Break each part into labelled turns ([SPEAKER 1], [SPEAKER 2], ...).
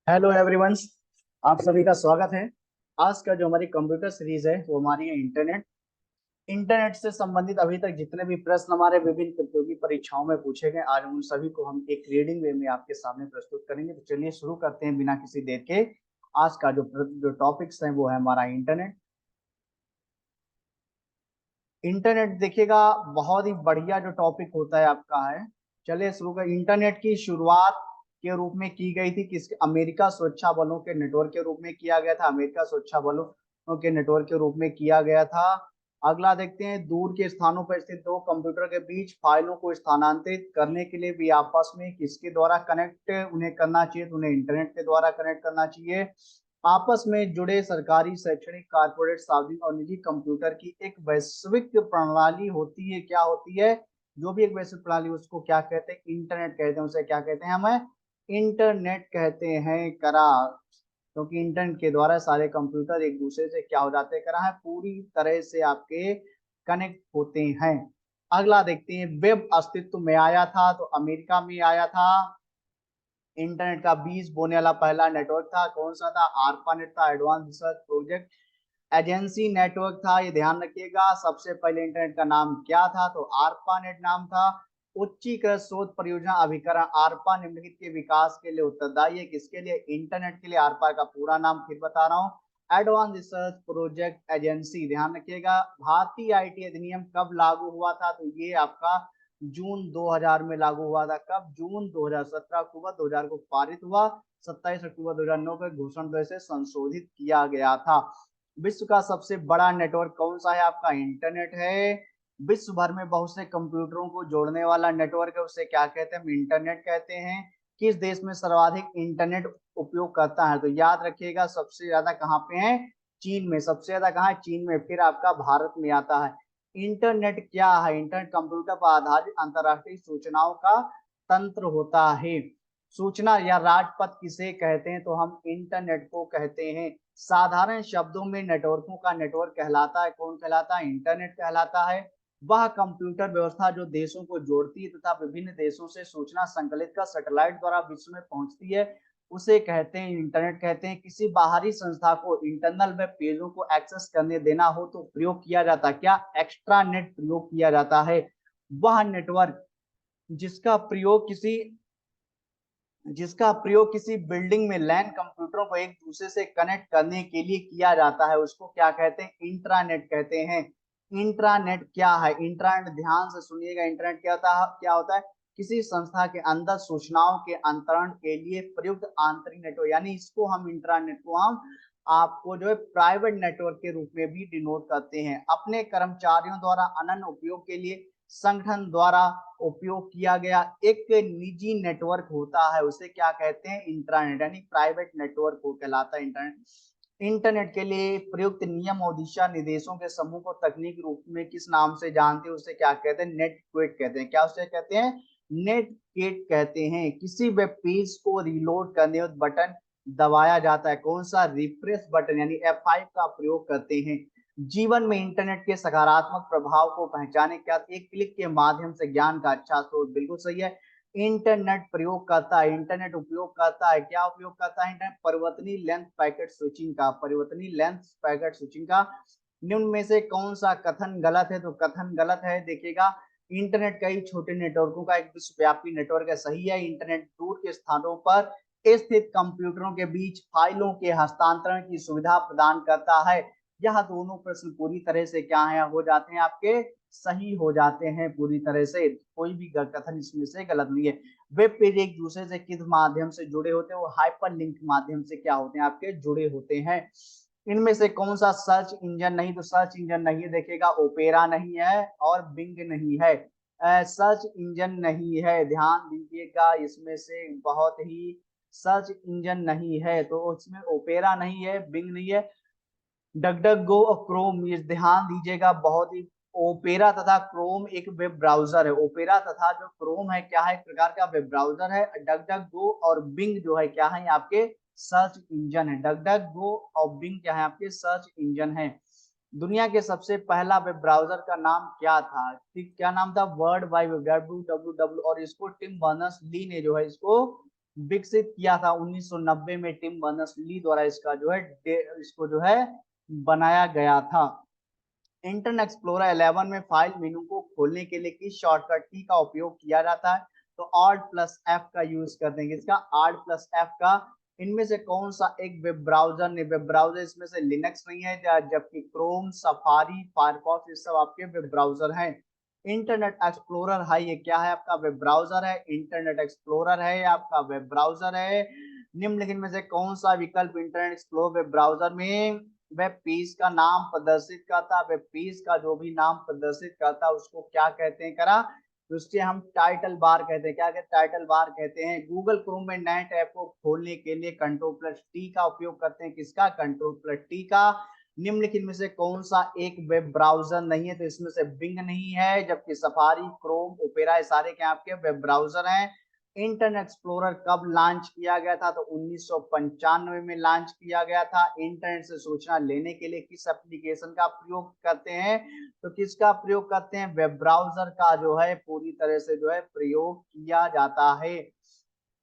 [SPEAKER 1] Hello everyone. आप सभी का स्वागत है। आज का जो हमारी कंप्यूटर सीरीज है वो हमारी है इंटरनेट। इंटरनेट से संबंधित अभी तक जितने भी प्रश्न हमारे विभिन्न प्रतियोगी परीक्षाओं में पूछे गए, आज उन सभी को हम एक रीडिंग वे में आपके सामने प्रस्तुत करेंगे। तो चलिए शुरू करते हैं बिना किसी देर के। आज का जो टॉपिक्स है वो है हमारा इंटरनेट। इंटरनेट देखिएगा, बहुत ही बढ़िया जो टॉपिक होता है आपका है। चलिए शुरू कर। इंटरनेट की शुरुआत के रूप में की गई थी किस अमेरिका सुरक्षा बलों के नेटवर्क के रूप में किया गया था। अमेरिका सुरक्षा बलों के नेटवर्क के रूप में किया गया था। अगला देखते हैं, दूर के स्थानों पर स्थित दो कंप्यूटर के बीच फाइलों को स्थानांतरित करने के लिए भी आपस में किसके द्वारा कनेक्ट उन्हें करना चाहिए, तो उन्हें इंटरनेट के द्वारा कनेक्ट करना चाहिए। आपस में जुड़े सरकारी, शैक्षणिक, कारपोरेट, सार्वजनिक और निजी कंप्यूटर की एक वैश्विक प्रणाली होती है। क्या होती है? जो भी एक वैश्विक प्रणाली, उसको क्या कहते हैं? इंटरनेट कहते हैं। उसे क्या कहते हैं? हमें इंटरनेट कहते हैं करा। क्योंकि इंटरनेट के द्वारा सारे कंप्यूटर एक दूसरे से क्या हो जाते हैं करा है, पूरी तरह से आपके कनेक्ट होते हैं। अगला देखते हैं, वेब अस्तित्व में आया था तो अमेरिका में आया था। इंटरनेट का बीज बोने वाला पहला नेटवर्क था, कौन सा था? आरपानेट था, advance research project agency network था। ये ध्यान रखिएगा। सबसे पहले इंटरनेट का नाम क्या था? तो आरपानेट नाम था। उच्चीकृत शोध परियोजना अभिकरण आरपा निम्नलिखित के विकास के लिए उत्तरदायी है। किसके लिए? इंटरनेट के लिए। आरपा का पूरा नाम फिर बता रहा हूँ, एडवांस रिसर्च प्रोजेक्ट एजेंसी। ध्यान रखिएगा। भारतीय आईटी अधिनियम कब लागू हुआ था? तो ये आपका जून 2000 में लागू हुआ था। कब? जून 2017। अक्टूबर 2000 को पारित हुआ। 27 अक्टूबर 2009 को घोषणा द्वारा से संशोधित किया गया था। विश्व का सबसे बड़ा नेटवर्क कौन सा है? आपका इंटरनेट है। विश्व भर में बहुत से कंप्यूटरों को जोड़ने वाला नेटवर्क है, उसे क्या कहते हैं? हम इंटरनेट कहते हैं। किस देश में सर्वाधिक इंटरनेट उपयोग करता है? तो याद रखिएगा, सबसे ज्यादा कहाँ पे है? चीन में। सबसे ज्यादा कहाँ है? चीन में। फिर आपका भारत में आता है। इंटरनेट क्या है? इंटरनेट कंप्यूटर पर आधारित अंतरराष्ट्रीय सूचनाओं का तंत्र होता है। सूचना या राजपथ किसे कहते हैं? तो हम इंटरनेट को कहते हैं। साधारण शब्दों में नेटवर्कों का नेटवर्क कहलाता है। कौन कहलाता है? इंटरनेट कहलाता है। वह कंप्यूटर व्यवस्था जो देशों को जोड़ती है तथा विभिन्न देशों से सूचना संकलित कर सैटेलाइट द्वारा विश्व में पहुंचती है, उसे कहते हैं इंटरनेट कहते हैं। किसी बाहरी संस्था को इंटरनल वेब पेजों को एक्सेस करने देना हो तो प्रयोग किया जाता है क्या? एक्स्ट्रा नेट प्रयोग किया जाता है। वह नेटवर्क जिसका प्रयोग किसी जिसका प्रयोग किसी बिल्डिंग में लैन कंप्यूटरों को एक दूसरे से कनेक्ट करने के लिए किया जाता है, उसको क्या कहते हैं? इंट्रानेट कहते हैं। इंट्रानेट क्या है? इंट्रानेट ध्यान से सुनिएगा। इंटरनेट क्या होता है? किसी संस्था के अंदर सूचनाओं के अंतरण के लिए प्रयुक्त आंतरिक नेटवर्क, यानी इसको हम इंट्रानेट को हम आपको जो है प्राइवेट नेटवर्क के रूप में भी डिनोट करते हैं। अपने कर्मचारियों द्वारा अनन्य उपयोग के लिए संगठन द्वारा उपयोग किया गया एक निजी नेटवर्क होता है, उसे क्या कहते हैं? इंट्रानेट, यानी प्राइवेट नेटवर्क को कहलाता है इंटरनेट। इंटरनेट के लिए प्रयुक्त नियम और दिशा निर्देशों के समूह को तकनीक रूप में किस नाम से जानते हैं? उसे क्या कहते हैं? नेटक्वेट कहते हैं। क्या उसे कहते हैं? नेटक्वेट कहते हैं। किसी वेब पेज को रीलोड करने और बटन दबाया जाता है, कौन सा? रिफ्रेश बटन, यानी F5 का प्रयोग करते हैं। जीवन में इंटरनेट के सकारात्मक प्रभाव को पहचाने क्या? एक क्लिक के माध्यम से ज्ञान का अच्छा स्रोत। बिल्कुल सही है। इंटरनेट प्रयोग करता है, इंटरनेट उपयोग करता है, क्या उपयोग करता है? इंटरनेट परिवर्तनीय लेंथ पैकेट स्विचिंग का, परिवर्तनीय लेंथ पैकेट स्विचिंग का। निम्न में से कौन सा कथन गलत है? तो कथन गलत है। देखिएगा, इंटरनेट कई छोटे नेटवर्कों का एक विश्वव्यापी नेटवर्क है। सही है। इंटरनेट दूर के स्थानों पर स्थित कंप्यूटरों के बीच फाइलों के हस्तांतरण की सुविधा प्रदान करता है। यह दोनों प्रश्न पूरी तरह से क्या है? हो जाते हैं आपके सही हो जाते हैं पूरी तरह से। कोई भी कथन इसमें से गलत नहीं है। वेब पेज एक दूसरे से किस माध्यम से जुड़े होते हैं? वो हाइपर लिंक माध्यम से क्या होते हैं? आपके जुड़े होते हैं। इनमें से कौन सा सर्च इंजन नहीं? तो सर्च इंजन नहीं है। देखिएगा, ओपेरा नहीं है और बिंग नहीं है। सर्च इंजन नहीं है, ध्यान दीजिएगा। इसमें से बहुत ही सर्च इंजन नहीं है, तो इसमें ओपेरा नहीं है, बिंग नहीं है। डगडग गो और क्रोम, ये ध्यान दीजिएगा बहुत ही। ओपेरा तथा क्रोम एक वेब ब्राउजर है। ओपेरा तथा जो क्रोम है क्या है? एक प्रकार का वेब ब्राउजर है। डगडग गो और बिंग जो है क्या है? आपके सर्च इंजन है। डगडग गो और बिंग क्या है? आपके सर्च इंजन है। दुनिया के सबसे पहला वेब ब्राउजर का नाम क्या था? ठीक, क्या नाम था? World wide web, WWW। और इसको टिम बर्नर्स ली ने जो है इसको विकसित किया था 1990 में टिम बर्नर्स-ली द्वारा इसका जो है इसको जो है बनाया गया था। इंटरनेट एक्सप्लोरर 11 में फाइल मेनू को खोलने के लिए किस शॉर्टकट की का उपयोग किया जाता है? तो Alt प्लस F का यूज करते हैं। किसका? Alt प्लस F का। इनमें से कौन सा एक वेब ब्राउजर नहीं? वेब ब्राउजर इसमें से लिनक्स नहीं है, जबकि क्रोम, सफारी, फायरफॉक्स ये सब आपके वेब ब्राउजर हैं। इंटरनेट एक्सप्लोरर है, ये क्या है? आपका वेब ब्राउजर है। इंटरनेट एक्सप्लोरर है, आपका वेब ब्राउजर है। निम्नलिखित में से कौन सा विकल्प इंटरनेट एक्सप्लोरर वेब ब्राउजर में वेब पेज का नाम प्रदर्शित करता? वेब पेज का जो भी नाम प्रदर्शित करता उसको क्या कहते हैं? करा तो उससे हम टाइटल बार कहते हैं। क्या कहते हैं? टाइटल बार कहते हैं। गूगल क्रोम में नए टैब को खोलने के लिए Ctrl+T का उपयोग करते हैं। किसका? Ctrl+T का। निम्नलिखित में से कौन सा एक वेब ब्राउजर नहीं है? तो इसमें से बिंग नहीं है, जबकि सफारी, क्रोम, ओपेरा ये सारे क्या आपके वेब ब्राउजर हैं। इंटरनेट एक्सप्लोरर कब लॉन्च किया गया था? तो 1995 में लॉन्च किया गया था। इंटरनेट से सूचना लेने के लिए किस एप्लीकेशन का प्रयोग करते हैं? तो किसका प्रयोग करते हैं? वेब ब्राउजर का जो है पूरी तरह से जो है प्रयोग किया जाता है।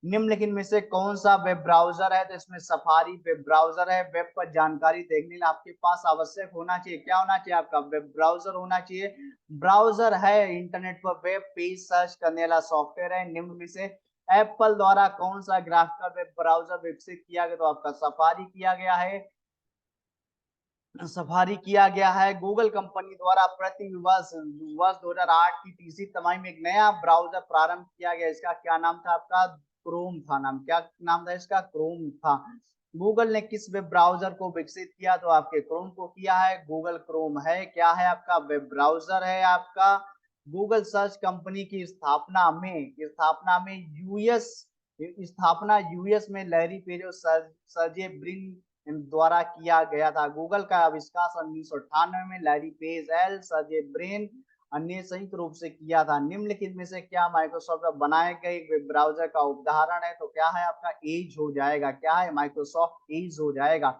[SPEAKER 1] निम्नलिखित में से कौन सा वेब ब्राउजर है? तो इसमें सफारी वेब ब्राउजर है। वेब पर जानकारी देखने के लिए आपके पास आवश्यक होना चाहिए, क्या होना चाहिए? आपका वेब ब्राउजर होना चाहिए। ब्राउजर है इंटरनेट पर वेब पेज सर्च करने वाला सॉफ्टवेयर है। निम्न में से एप्पल द्वारा कौन सा ग्राफिकल वेब ब्राउजर विकसित किया गया? तो आपका सफारी किया गया है। सफारी किया गया है। गूगल कंपनी द्वारा प्रति वर्ष 2008 की तीसरी तिमाही में एक नया ब्राउजर प्रारंभ किया गया। इसका क्या नाम था? आपका क्रोम था नाम। क्या नाम था इसका? क्रोम था। गूगल ने किस वेब ब्राउजर को विकसित किया? तो आपके क्रोम को किया है। गूगल क्रोम है, क्या है आपका? वेब ब्राउजर है आपका। गूगल सर्च कंपनी की स्थापना में यूएस यूएस में लैरी पेज और सर्जे ब्रिन द्वारा किया गया था। गूगल का आविष्कार सन 1998 में लैरी पेज, सर्जे ब्रिन अन्य संयुक्त रूप से किया था। निम्नलिखित में से क्या माइक्रोसॉफ्ट का बनाए गए वेब ब्राउजर का उदाहरण है? तो क्या है आपका? एज हो जाएगा। क्या है? माइक्रोसॉफ्ट एज हो जाएगा।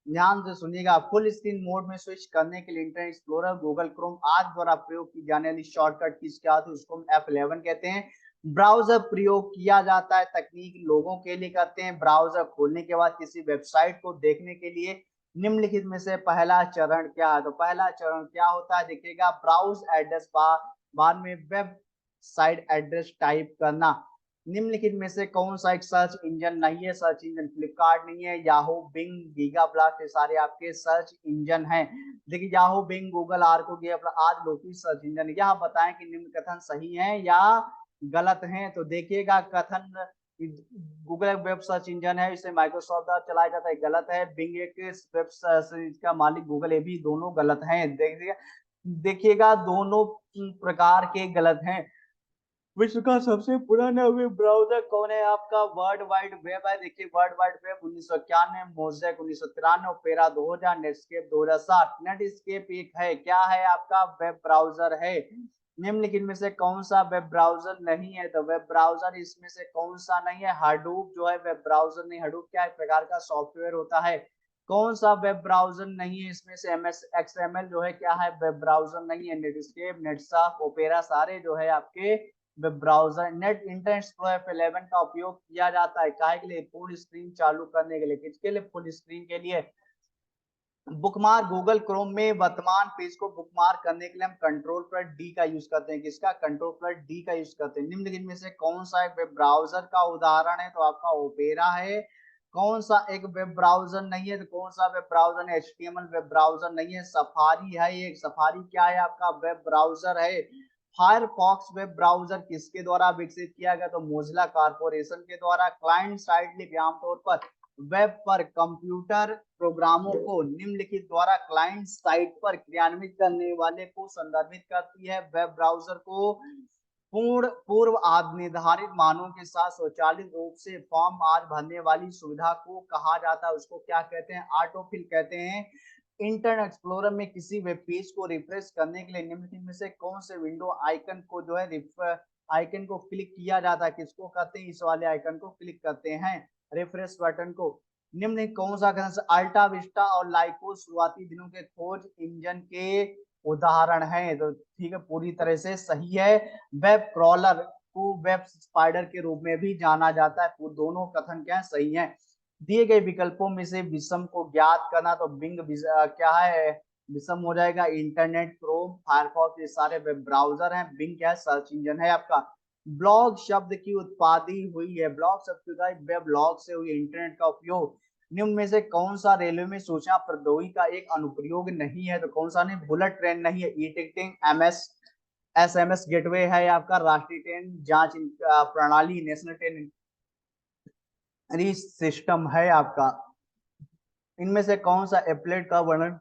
[SPEAKER 1] ध्यान से सुनिएगा। फुल स्क्रीन मोड में स्विच करने के लिए इंटरनेट एक्सप्लोरर, गूगल क्रोम आदि द्वारा प्रयोग की जाने वाली शॉर्टकट की क्या थी? उसको हम F11 कहते हैं। ब्राउजर प्रयोग किया जाता है तकनीक लोगों के लिए करते हैं। ब्राउजर खोलने के बाद किसी वेबसाइट को देखने के लिए निम्नलिखित में से पहला चरण क्या है? तो पहला चरण क्या होता है? देखिएगा, ब्राउज एड्रेस बार बाद में वेब साइट एड्रेस टाइप करना। निम्नलिखित में से कौन सा एक सर्च इंजन नहीं है? सर्च इंजन फ्लिपकार्ट नहीं है। याहू, बिंग, गीगा ब्लास्ट ये सारे आपके सर्च इंजन हैं। देखिए, याहू, बिंग, गूगल, आर्को, गीगा आज लोग सर्च इंजन। यह बताएं कि निम्न कथन सही है या गलत हैं। तो देखिएगा, कथन गूगल वेब सर्च इंजन है, इसे माइक्रोसॉफ्ट द्वारा चलाया जाता है, गलत है। बिंग एक वेब सर्च का मालिक गूगल, ये भी दोनों गलत हैं। देखिएगा दोनों प्रकार के गलत हैं। विश्व का सबसे पुराना वेब ब्राउजर कौन है? आपका वर्ल्ड वाइड वेब है। देखिए, world wide web 1991, mosaic 1993, opera 2000, Netscape 2007। Netscape एक है, क्या है आपका? वेब ब्राउजर है। निम्नलिखित में से कौन सा वेब ब्राउजर नहीं है? तो वेब ब्राउजर इसमें से कौन सा नहीं है? हडूप जो है वेब ब्राउजर नहीं। हडूप क्या एक प्रकार का सॉफ्टवेयर होता है। कौन सा वेब ब्राउजर नहीं है इसमें से? MS XML जो है क्या है? वेब ब्राउजर नहीं है। नेटस्केप, नेटसाफ, ओपेरा सारे जो है आपके web browser. Net internet explorer 11 का उपयोग किया जाता है काहे के लिए? फुल स्क्रीन चालू करने के लिए। किसके लिए? फुल स्क्रीन के लिए। बुकमार्क, गूगल क्रोम में वर्तमान पेज को बुकमार्क करने के लिए हम Ctrl+D का यूज करते हैं। किसका? Ctrl+D का यूज करते हैं। निम्नलिखित में से कौन सा एक वेब ब्राउजर का उदाहरण है? तो आपका ओपेरा है। कौन सा एक वेब ब्राउजर नहीं है? तो कौन सा वेब ब्राउजर है? HTML वेब ब्राउजर नहीं है। सफारी है। एक सफारी क्या है आपका? वेब ब्राउजर है। फायरफॉक्स वेब ब्राउजर किसके द्वारा विकसित किया गया? तो मोजिला कॉर्पोरेशन के द्वारा। क्लाइंट साइड लिंक आमतौर पर वेब पर कंप्यूटर प्रोग्रामों को निम्नलिखित द्वारा क्लाइंट साइट पर क्रियान्वित करने वाले को संदर्भित करती है। वेब ब्राउजर को पूर्व निर्धारित मानों के साथ स्वचालित रूप से फॉर्म आज भरने वाली सुविधा को कहा जाता है। उसको क्या कहते हैं? ऑटोफिल कहते हैं। इंटरनेट एक्सप्लोरर में किसी वेब पेज को रिफ्रेश करने के लिए निम्नलिखित में से कौन से विंडो आइकन को जो है आइकन को क्लिक किया जाता है? किसको कहते हैं? इस वाले आइकन को क्लिक करते हैं, रिफ्रेश बटन को। निम्न कौन सा? अल्टा विस्टा और लाइको शुरुआती दिनों के खोज इंजन के उदाहरण है। तो ठीक है, पूरी तरह से सही है। वेब क्रॉलर वेब स्पाइडर के रूप में भी जाना जाता है। वो दोनों कथन क्या है, सही है। दिए गए विकल्पों में से विषम को ज्ञात करना, तो बिंग क्या है, विषम हो जाएगा। इंटरनेट, क्रोम, फायरफॉक्स, ये सारे वेब ब्राउजर हैं। बिंग क्या है, सर्च इंजन है आपका। ब्लॉग शब्द की उत्पादी हुई है, ब्लॉग शब्द का वेब ब्लॉग से हुई इंटरनेट का उपयोग। निम्न में से कौन सा रेलवे में सूचना प्रौद्योगिकी का एक अनुप्रयोग नहीं है, तो कौन सा नहीं, बुलेट ट्रेन नहीं है। ई टिकटिंग, एसएमएस गेटवे है आपका। राष्ट्रीय ट्रेन जांच प्रणाली, नेशनल ट्रेन सिस्टम है आपका। इनमें से कौन सा एप्लेट का वर्णन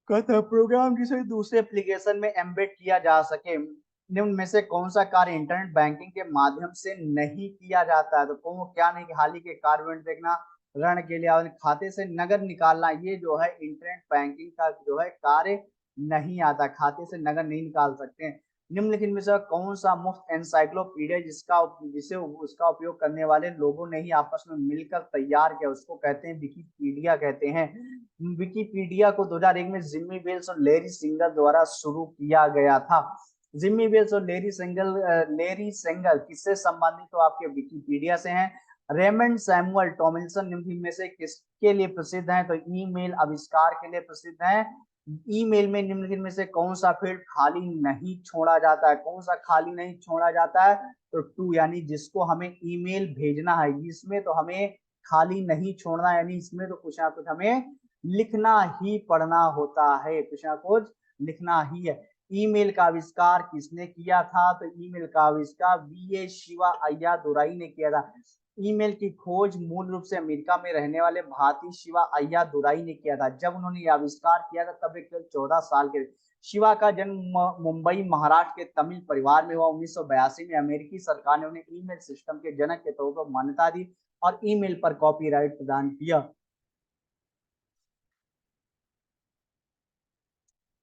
[SPEAKER 1] करता है, प्रोग्राम जिसे दूसरे एप्लीकेशन में एम्बेड किया जा सके। निम्न में से कौन सा कार्य इंटरनेट बैंकिंग के माध्यम से नहीं किया जाता है, तो कौन क्या नहीं, हाल ही के कार्य देखना, ऋण के लिए आवेदन, खाते से नगद निकालना, ये जो है इंटरनेट बैंकिंग का जो है कार्य नहीं आता, खाते से नगद नहीं निकाल सकते हैं। निम्नलिखित में से कौन सा मुफ्त एनसाइक्लोपीडिया जिसे उसका उपयोग करने वाले लोगों ने ही आपस में मिलकर तैयार किया, उसको कहते हैं विकीपीडिया कहते हैं। विकीपीडिया को 2001 में जिम्मी वेल्स और लेरी सिंगल द्वारा शुरू किया गया था। जिम्मी वेल्स और लेरी सेंगर किससे संबंधित, तो आपके विकीपीडिया से हैं। रेमंड सैमुअल टॉमिल्सन निम्न में से किसके लिए प्रसिद्ध हैं, तो ईमेल आविष्कार के लिए प्रसिद्ध हैं। ईमेल में निम्नलिखित में से कौन सा फील्ड खाली नहीं छोड़ा जाता है, कौन सा खाली नहीं छोड़ा जाता है, तो टू, यानी जिसको हमें ईमेल भेजना है, इसमें तो हमें खाली नहीं छोड़ना, यानी इसमें तो कुछ ना कुछ हमें लिखना ही पढ़ना होता है, कुछ ना कुछ लिखना ही है। ईमेल का आविष्कार किसने किया था, तो ईमेल का आविष्कार वीए शिवा अय्यादुराई ने किया था। ईमेल की खोज मूल रूप से अमेरिका में रहने वाले भारतीय शिवा अय्यादुराई ने किया था। जब उन्होंने यह आविष्कार किया था तब एक 14 साल के। शिवा का जन्म मुंबई महाराष्ट्र के तमिल परिवार में हुआ। 1982 में अमेरिकी सरकार ने उन्हें ईमेल सिस्टम के जनक के तौर पर मान्यता दी और ईमेल पर कॉपीराइट प्रदान किया।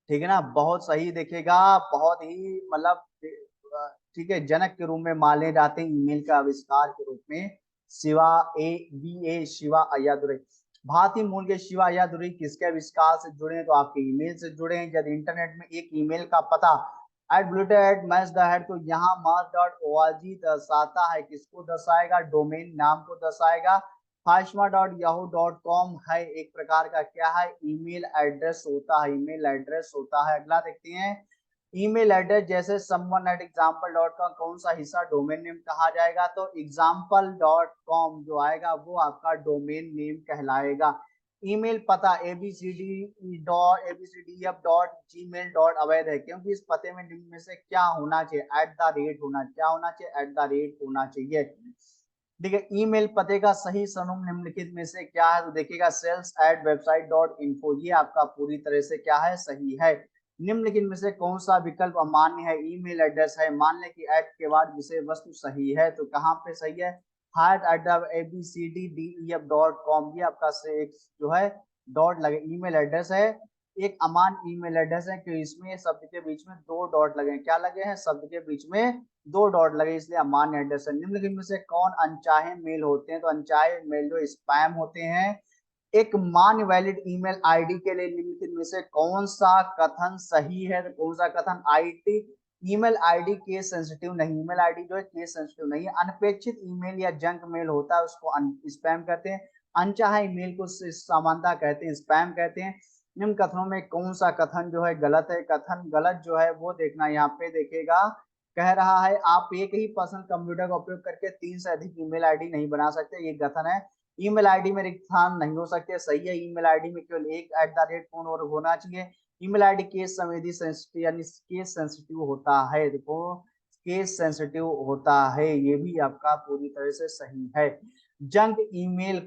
[SPEAKER 1] ठीक है ना, बहुत सही देखेगा, बहुत ही मतलब ठीक है, जनक के रूप में माने जाते हैं ईमेल का आविष्कार के रूप में शिवा शिवा अय्यादुरई। भारतीय मूल के शिवा अय्यादुरई किसके आविष्कार से जुड़े हैं, तो आपके ईमेल से जुड़े हैं। यदि इंटरनेट में एक ईमेल का पता @मैच द हेड, तो यहाँ mass.org दर्शाता है, किसको दर्शाएगा, डोमेन नाम को दर्शाएगा। फाइशमा.yahoo.com है एक प्रकार का क्या है, ईमेल एड्रेस होता है, ईमेल एड्रेस होता है। अगला देखते हैं, ईमेल एड्रेस जैसे someone@example.com कौन सा हिस्सा डोमेन नेम कहा जाएगा, तो example.com जो आएगा वो आपका डोमेन नेम कहलाएगा। ईमेल पता abcd.abcdf.gmail. अवैध है, क्योंकि इस पते में निम्न में से क्या होना चाहिए, क्या होना चाहिए, होना चाहिए। देखिए ईमेल पते का सही सनम निम्नलिखित में से क्या है, तो देखिएगा sales@website.info, ये आपका पूरी तरह से क्या है, सही है। निम्नलिखित में से कौन सा विकल्प अमान्य है, ईमेल एड्रेस है, मान लें कि एट के बाद विषय वस्तु सही है, तो कहाँ पे सही है, abcddef.com, ये आपका से एक जो है डॉट लगे ईमेल एड्रेस है। एक अमान्य ईमेल एड्रेस है कि इसमें शब्द के बीच में दो डॉट लगे, क्या लगे हैं, शब्द के बीच में दो डॉट लगे, इसलिए अमान्य एड्रेस है। निम्नलिखित में से कौन अनचाहे मेल होते हैं, तो अनचाहे मेल जो स्पैम होते हैं। एक मान्य वैलिड ईमेल आईडी के लिए निम्नलिखित में से कौन सा कथन सही है, तो कौन सा कथन, IT email ID case sensitive नहीं, ईमेल आईडी जो है केस सेंसिटिव नहीं है। अनपेक्षित ईमेल या जंक मेल होता है उसको स्पैम कहते हैं। अनचाहा ईमेल को सामान्यता कहते हैं, स्पैम कहते हैं। निम्न कथनों में कौन सा कथन जो है गलत है, कथन गलत जो है वो देखना, यहाँ पे देखेगा, कह रहा है आप एक ही पर्सनल कंप्यूटर का उपयोग करके 3 से अधिक ईमेल आईडी नहीं बना सकते, ये कथन है। ईमेल आईडी में रिक्त स्थान नहीं हो सकते, सही है। ईमेल आईडी में केवल एक @ और होना चाहिए। ईमेल आईडी केस संवेदी सेंसिटिव यानी केस सेंसिटिव होता है, देखो केस सेंसिटिव होता है, ये भी आपका पूरी तरह से सही है। जंक ईमेल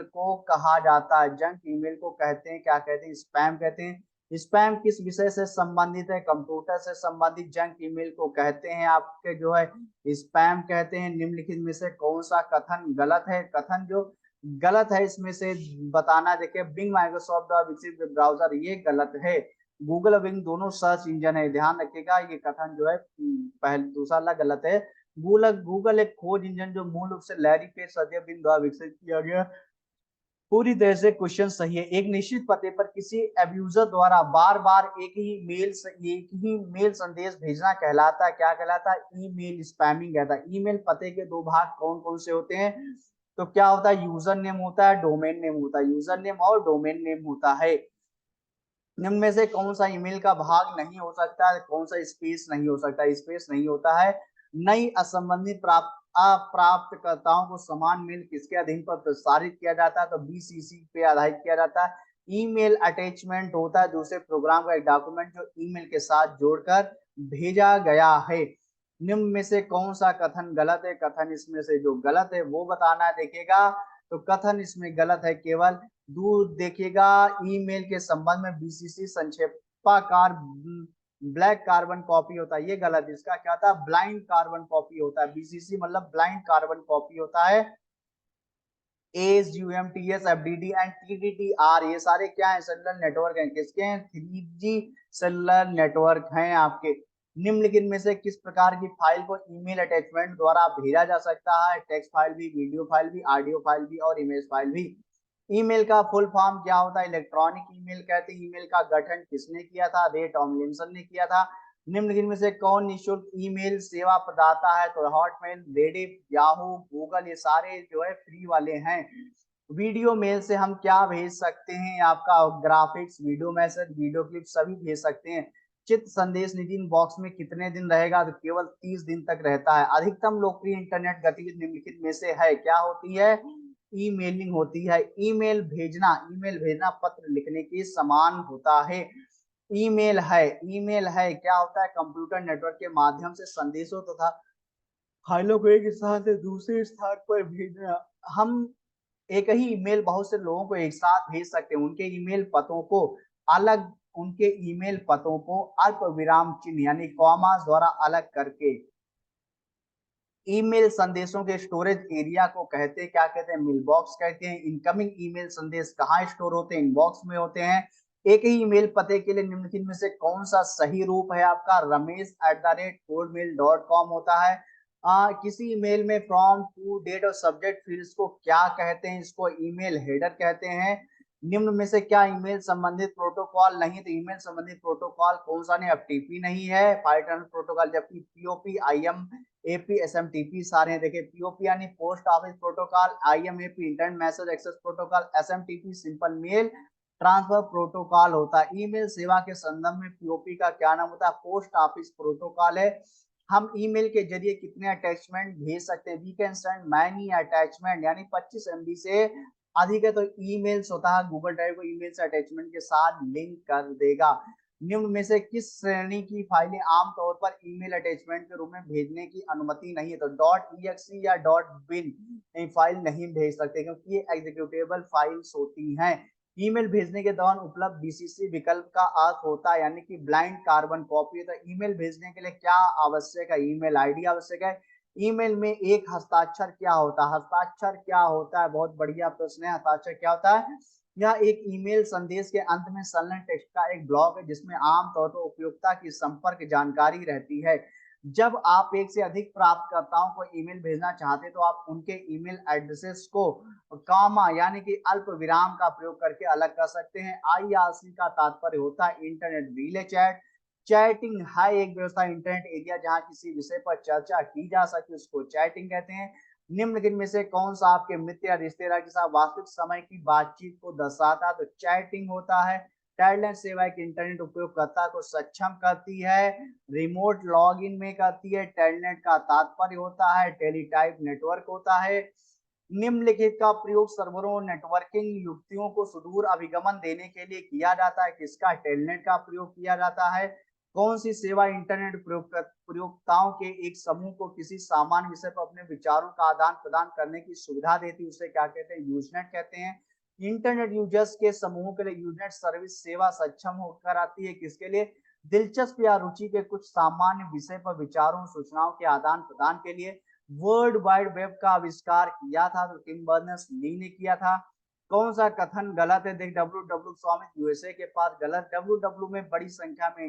[SPEAKER 1] को कहा जाता है, जंक ईमेल को कहते हैं, क्या कहते हैं, स्पैम कहते हैं। स्पैम किस विषय से संबंधित है, कंप्यूटर से संबंधित जंक ईमेल को कहते हैं आपके जो है स्पैम कहते हैं। निम्नलिखित में से कौन सा कथन गलत है, कथन जो गलत है इसमें से बताना, देखिए बिंग माइक्रोसॉफ्ट द्वारा विकसित वेब ब्राउजर, ये गलत है। गूगल और बिंग दोनों सर्च इंजन है, ध्यान रखिएगा, ये कथन जो है पहले दूसरा गलत है। गूगल एक खोज इंजन जो मूल रूप से लैरी पेज, सर्जे बिंग द्वारा विकसित किया गया। पूरी तरह से क्वेश्चन सही है। एक निश्चित पते पर किसी एब्यूजर द्वारा बार बार एक ही मेल संदेश भेजना कहलाता है, क्या कहलाता है? ईमेल स्पैमिंग कहता है। ईमेल पते के दो भाग कौन कौन से होते हैं? तो क्या होता है? यूजर नेम होता है, डोमेन नेम होता है। यूजर नेम और डोमेन नेम होता है। निम्न में से कौन सा ईमेल का भाग नहीं हो सकता है? कौन सा स्पेस नहीं हो सकता? स्पेस नहीं होता है। नई असंबंधित प्राप्तकर्ताओं को समान मेल किसके अधीन पर प्रसारित किया जाता है? तो बीसीसी पे आधारित किया जाता है। ईमेल अटैचमेंट होता है दूसरे प्रोग्राम का एक डॉक्यूमेंट जो ईमेल के साथ जोड़कर भेजा गया है। निम्न में से कौन सा कथन गलत है? कथन इसमें से जो गलत है वो बताना है। देखिएगा, तो कथन इसमें गलत है केवल दूर। देखिएगा, ईमेल के संबंध में बीसीसी संक्षेपाकार ब्लैक कार्बन कॉपी होता है, ये गलत। इसका क्या था? ब्लाइंड कार्बन कॉपी होता है। बीसीसी मतलब ब्लाइंड कार्बन कॉपी होता है। एस यूएमटीएस एफडीडी एंड टीडीटीआर ये सारे क्या है? सेलुलर नेटवर्क हैं। किसके हैं? 3G सेलुलर नेटवर्क हैं आपके। निम्नलिखित में से किस प्रकार की फाइल को ईमेल अटैचमेंट द्वारा भेजा जा सकता है? टेक्स्ट फाइल भी, वीडियो फाइल भी, ऑडियो फाइल भी और इमेज फाइल भी। ईमेल का फुल फॉर्म क्या होता है? इलेक्ट्रॉनिक ईमेल कहते हैं। ईमेल का गठन किसने किया था? रे टॉमलिंसन ने किया था। निम्नलिखित में से कौन निःशुल्क ईमेल सेवा प्रदाता है? तो हॉटमेल, रेडिफ, याहू, गूगल, ये सारे जो है फ्री वाले हैं। वीडियो मेल से हम क्या भेज सकते हैं? आपका graphics, video message, video clip सभी भेज सकते हैं। चित्र संदेश निधि बॉक्स में कितने दिन रहेगा? तो केवल 30 दिन तक रहता है। अधिकतम लोकप्रिय इंटरनेट गतिविधि निम्नलिखित में से है, क्या होती है? ईमेलिंग होती है। ईमेल भेजना पत्र लिखने के समान होता है। ईमेल है क्या होता है? कंप्यूटर नेटवर्क के माध्यम से संदेशों तथा फाइलों को एक स्थान से दूसरे स्थान पर भेजना। हम एक ही ईमेल बहुत से लोगों को एक साथ भेज सकते हैं। उनके ईमेल पतों को अल्प विराम चिन्ह यानी कॉमास द्वारा अलग करके। ईमेल संदेशों के स्टोरेज एरिया को कहते हैं, क्या कहते हैं? मेल बॉक्स कहते हैं। इनकमिंग ईमेल संदेश कहाँ स्टोर होते हैं? इनबॉक्स में होते हैं। एक ही ईमेल पते के लिए निम्नलिखित में से कौन सा सही रूप है आपका? ramesh@codemail.com होता है। किसी ईमेल में फ्रॉम, टू, डेट और सब्जेक्ट फील्ड्स को क्या कहते हैं? इसको ईमेल हेडर कहते हैं। निम्न में से क्या ईमेल संबंधित प्रोटोकॉल नहीं? तो ईमेल संबंधित प्रोटोकॉल कौन सा नहीं? एफटीपी नहीं है, फाइल टनल प्रोटोकॉल, जबकि पीओपी, आईएम एपी, एसएमटीपी सारे हैं। देखिए, पीओपी यानी post office protocol, IMAP internet message access protocol, SMTP simple mail transfer protocol होता है। ईमेल सेवा के संदर्भ में पीओपी का क्या नाम होता है? पोस्ट ऑफिस प्रोटोकॉल है। हम ईमेल के जरिए कितने अटैचमेंट भेज सकते हैं? We can send many attachment, यानी 25 MB से अधिक है तो ईमेल स्वतः गूगल ड्राइव को ईमेल से अटैचमेंट के साथ लिंक कर देगा। निम्न में से किस श्रेणी की फाइलें आमतौर पर ईमेल अटैचमेंट के रूप में भेजने की अनुमति नहीं है? तो .exe या .bin फाइल नहीं भेज सकते, क्योंकि ये एग्जीक्यूटेबल फाइल्स होती हैं। ईमेल भेजने के दौरान उपलब्ध बीसीसी विकल्प का अर्थ होता है यानी कि ब्लाइंड कार्बन कॉपी। तो ईमेल भेजने के लिए क्या आवश्यक है? ईमेल आईडी आवश्यक है। ईमेल में एक हस्ताक्षर क्या होता है? हस्ताक्षर क्या होता है? बहुत बढ़िया प्रश्न है। हस्ताक्षर क्या होता है? यह एक ईमेल संदेश के अंत में संलग्न टेक्स्ट का एक ब्लॉक है जिसमें आमतौर पर उपयोक्ता की संपर्क जानकारी रहती है। जब आप एक से अधिक प्राप्तकर्ताओं को ईमेल भेजना चाहते हैं तो आप उनके ईमेल एड्रेसेस को कामा यानी कि अल्प विराम का प्रयोग करके अलग कर सकते हैं। आईआरसी का तात्पर्य होता है इंटरनेट रिले चैट। चैटिंग है एक व्यवस्था, इंटरनेट एरिया जहां किसी विषय पर चर्चा की जा सके उसको चैटिंग कहते हैं। निम्नलिखित में से कौन सा आपके मित्र या रिश्तेदार के साथ वास्तविक समय की बातचीत को दर्शाता है? तो चैटिंग होता है। टेलनेट सेवा एक इंटरनेट उपयोगकर्ता को सक्षम करती है, रिमोट लॉगिन में करती है। टेलनेट का तात्पर्य होता है टेलीटाइप नेटवर्क होता है। निम्नलिखित का प्रयोग सर्वरों नेटवर्किंग युक्तियों को सुदूर अभिगमन देने के लिए किया जाता है, किसका? टेलनेट का प्रयोग किया जाता है। कौन सी सेवा इंटरनेट प्रयोगताओं के एक समूह को किसी सामान्य विषय पर अपने विचारों का आदान प्रदान करने की सुविधा देती है? उसे क्या कहते हैं? यूजनेट कहते हैं। इंटरनेट यूजर्स के समूह के लिए यूजनेट सर्विस सेवा सक्षम होकर आती है, किसके लिए? दिलचस्प या रुचि के कुछ सामान्य विषय पर विचारों सूचनाओं के आदान प्रदान के लिए। वर्ल्ड वाइड वेब का आविष्कार किया था तो टिम बर्नर्स ली ने किया था। कौन सा कथन गलत है? देख, डब्ल्यू स्वामित्व यूएसए के पास, गलत। डब्ल्यू में बड़ी संख्या में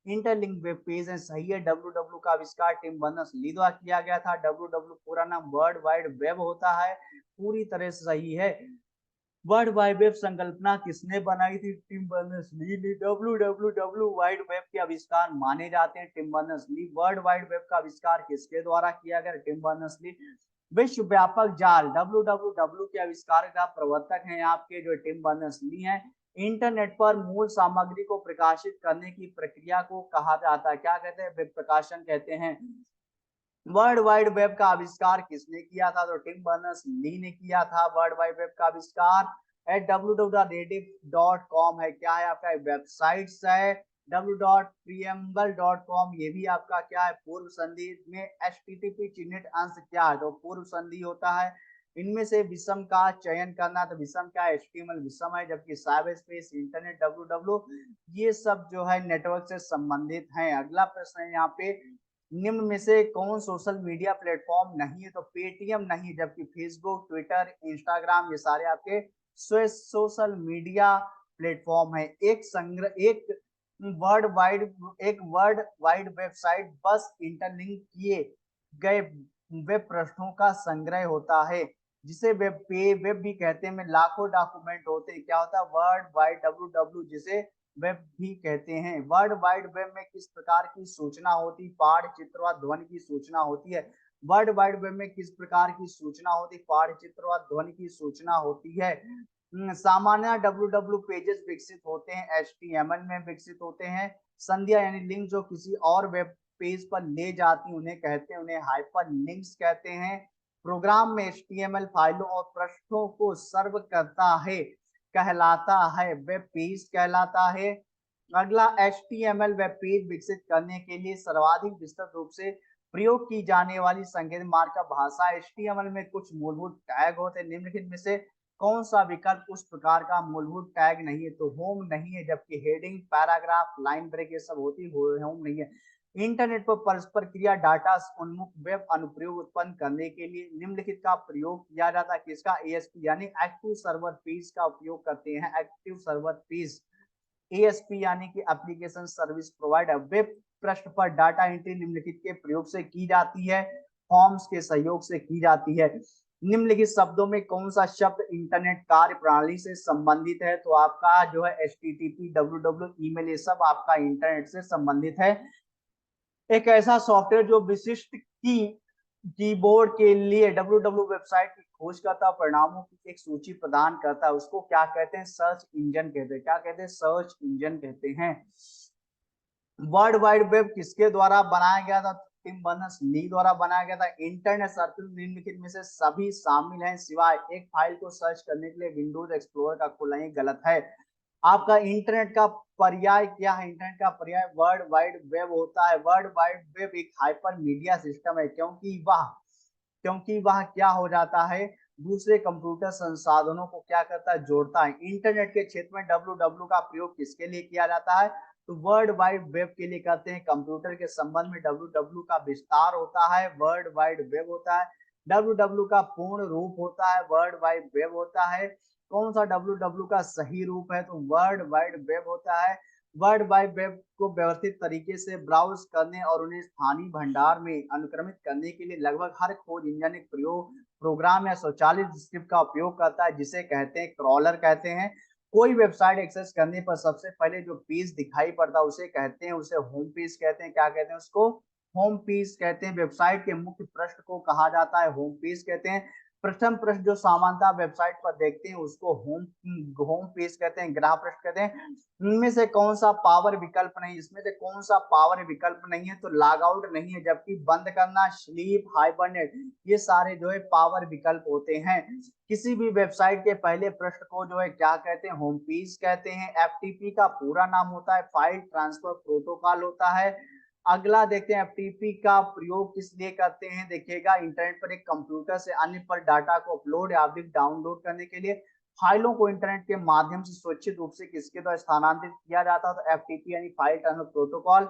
[SPEAKER 1] इंटरलिंक वेब पेज है, सही है। डब्ल्यू का आविष्कार टिम बर्नर्स ली द्वारा किया गया था। डब्ल्यू पूरा नाम वर्ल्ड वाइड वेब होता है, पूरी तरह से सही है। वर्ल्ड वाइड वेब संकल्पना किसने बनाई थी? टिम बर्नर्स-ली ने। डब्ल्यू वाइड वेब के आविष्कार माने जाते हैं Tim Berners-Lee. World wide web का आविष्कार किसके द्वारा किया गया? Tim Berners-Lee. विश्व व्यापक जाल डब्ल्यू के आविष्कार का प्रवर्तक हैं आपके जो टिम बर्नर्स-ली हैं। इंटरनेट पर मूल सामग्री को प्रकाशित करने की प्रक्रिया को कहा जाता है, क्या कहते हैं? वेब प्रकाशन कहते हैं। वर्ल्ड वाइड वेब का आविष्कार किसने किया था? तो टिम बर्नर्स ली ने किया था वर्ल्ड वाइड वेब का आविष्कार। www.rediff.com है, क्या है आपका? वेबसाइट है। www.preamble.com ये भी आपका क्या है? पूर्व संधि में http चिन्हित अंश क्या है? तो पूर्व संधि होता है। इनमें से विषम का चयन करना, तो विषम क्या है? HTML विषम है, जबकि साइबर स्पेस, इंटरनेट, www ये सब जो है नेटवर्क से संबंधित हैं। अगला प्रश्न है यहाँ पे, निम्न में से कौन सोशल मीडिया प्लेटफॉर्म नहीं है? तो पेटीएम नहीं, जबकि फेसबुक, ट्विटर, इंस्टाग्राम ये सारे आपके सोशल मीडिया प्लेटफॉर्म है। एक वर्ल्ड वाइड वेबसाइट बस इंटरलिंक किए गए वेब पृष्ठों का संग्रह होता है, जिसे वेब भी कहते हैं। में लाखों डॉक्यूमेंट होते हैं, क्या होता है? वर्ल्ड वाइड डब्ल्यू जिसे वेब भी कहते हैं। वर्ल्ड वाइड वेब में किस प्रकार की सूचना होती? पाठ, चित्र व ध्वनि की सूचना होती है। वर्ल्ड वाइड वेब में किस प्रकार की सूचना होती? पाठ, चित्र व ध्वनि की सूचना होती है। सामान्य डब्ल्यू पेजेस विकसित होते हैं HTML में विकसित होते हैं। संध्या यानी लिंक जो किसी और वेब पेज पर ले जाती उन्हें कहते हैं, उन्हें हाइपर लिंक्स कहते हैं। प्रोग्राम में HTML फाइलों और पृष्ठों को सर्व करता है, कहलाता है वेब पेज कहलाता है। अगला, HTML वेब पेज विकसित करने के लिए सर्वाधिक विस्तृत रूप से प्रयोग की जाने वाली संकेत मार्कअप भाषा। HTML में कुछ मूलभूत टैग होते हैं, निम्नलिखित में से कौन सा विकल्प उस प्रकार का मूलभूत टैग नहीं है? तो होम नहीं है, जबकि हेडिंग, पैराग्राफ, लाइन ब्रेक ये सब होती है, होम नहीं है। इंटरनेट पर परस्पर क्रिया डाटा उन्मुख वेब अनुप्रयोग उत्पन्न करने के लिए निम्नलिखित का प्रयोग किया जाता है, किसका? ASP यानी एक्टिव सर्वर पेज का उपयोग करते हैं। एक्टिव सर्वर पेज, ASP यानी कि एप्लीकेशन सर्विस प्रोवाइडर। वेब पृष्ठ पर डाटा एंट्री निम्नलिखित के प्रयोग से की जाती है, फॉर्म्स के सहयोग से की जाती है। निम्नलिखित शब्दों में कौन सा शब्द इंटरनेट कार्य प्रणाली से संबंधित है? तो आपका जो है HTTP, www, ईमेल ये सब आपका इंटरनेट से संबंधित है। एक ऐसा सॉफ्टवेयर जो विशिष्ट कीबोर्ड के लिए www वेबसाइट की खोज करता परिणामों की एक सूची प्रदान करता है, उसको क्या कहते हैं? सर्च इंजन कहते हैं। क्या कहते हैं? सर्च इंजन कहते हैं। वर्ल्ड वाइड वेब किसके द्वारा बनाया गया था? टिम बर्नर्स-ली द्वारा बनाया गया था। इंटरनेट सर्फिंग निम्नलिखित में से सभी शामिल हैं सिवाय एक फाइल को सर्च करने के लिए विंडोज एक्सप्लोरर का खोलना ही गलत है। आपका इंटरनेट का पर्याय क्या है? इंटरनेट का पर्याय वर्ल्ड वाइड वेब होता है। वर्ल्ड वाइड वेब एक हाइपर मीडिया सिस्टम है, क्योंकि वह क्या हो जाता है? दूसरे कंप्यूटर संसाधनों को क्या करता है? जोड़ता है। इंटरनेट के क्षेत्र में www का प्रयोग किसके लिए किया जाता है? तो वर्ल्ड वाइड वेब के लिए करते हैं। कंप्यूटर के संबंध में www का विस्तार होता है, वर्ल्ड वाइड वेब होता है। www का पूर्ण रूप होता है, वर्ल्ड वाइड वेब होता है। कौन सा www का सही रूप है? तो वर्ल्ड वाइड वेब होता है। वर्ल्ड वाइड वेब को व्यवस्थित तरीके से ब्राउज करने और उन्हें स्थानीय भंडार में अनुक्रमित करने के लिए लगभग हर खोज इंजन एक प्रोग्राम या स्वचालित स्क्रिप्ट का उपयोग करता है, जिसे कहते हैं क्रॉलर कहते हैं। कोई वेबसाइट एक्सेस करने पर सबसे पहले जो पेज दिखाई पड़ता है उसे कहते हैं, उसे होम पेज कहते हैं। क्या कहते हैं? उसको होम पेज कहते हैं। वेबसाइट के मुख्य पृष्ठ को कहा जाता है होम पेज कहते हैं। प्रथम पृष्ठ जो सामान्यतः वेबसाइट पर देखते हैं उसको होम पेज कहते हैं, ग्राह पृष्ठ कहते हैं। इनमें से कौन सा पावर विकल्प नहीं? इसमें से कौन सा पावर विकल्प नहीं है? तो लॉग आउट नहीं है, जबकि बंद करना, स्लीप, हाइबरनेट ये सारे जो है पावर विकल्प होते हैं। किसी भी वेबसाइट के पहले पृष्ठ को जो है क्या कहते हैं? होम पेज कहते हैं। FTP का पूरा नाम होता है फाइल ट्रांसफर प्रोटोकॉल होता है। अगला देखते हैं FTP का प्रयोग किस लिए करते हैं? देखिएगा, इंटरनेट पर एक कंप्यूटर से अन्य पर डाटा को अपलोड या अधिक डाउनलोड करने के लिए फाइलों को इंटरनेट के माध्यम से सुरक्षित रूप से किसके द्वारा स्थानांतरित किया जाता है? तो FTP यानी file transfer protocol.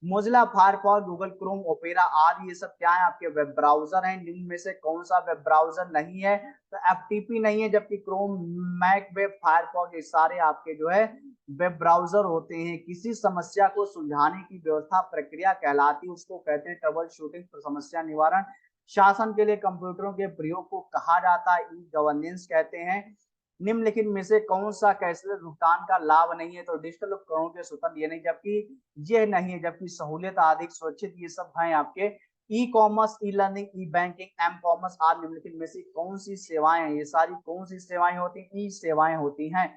[SPEAKER 1] Mozilla Firefox, Google Chrome, opera आदि ये सब क्या है? आपके वेब ब्राउजर हैं। जिनमें में से कौन सा वेब ब्राउजर नहीं है? तो FTP नहीं है, जबकि क्रोम, मैक वेब, फायरफॉक्स ये सारे आपके जो है वेब ब्राउजर होते हैं। किसी समस्या को सुलझाने की व्यवस्था प्रक्रिया कहलाती है, उसको कहते हैं ट्रबल शूटिंग, समस्या निवारण। शासन के लिए कंप्यूटरों के प्रयोग को कहा जाता है ई गवर्नेंस कहते हैं। निम्नलिखित में से कौन सा कैशलेस भुगतान का लाभ नहीं है? तो डिजिटल उपकरणों के स्वतंत्र ये नहीं, जबकि यह नहीं है, जबकि सहूलियत अधिक सुरक्षित ये सब हैं आपके। ई कॉमर्स, ई लर्निंग, ई बैंकिंग, एम कॉमर्स आदि निम्नलिखित में से कौन सी सेवाएं हैं? ये सारी कौन सी सेवाएं होती हैं? ई सेवाएं होती हैं।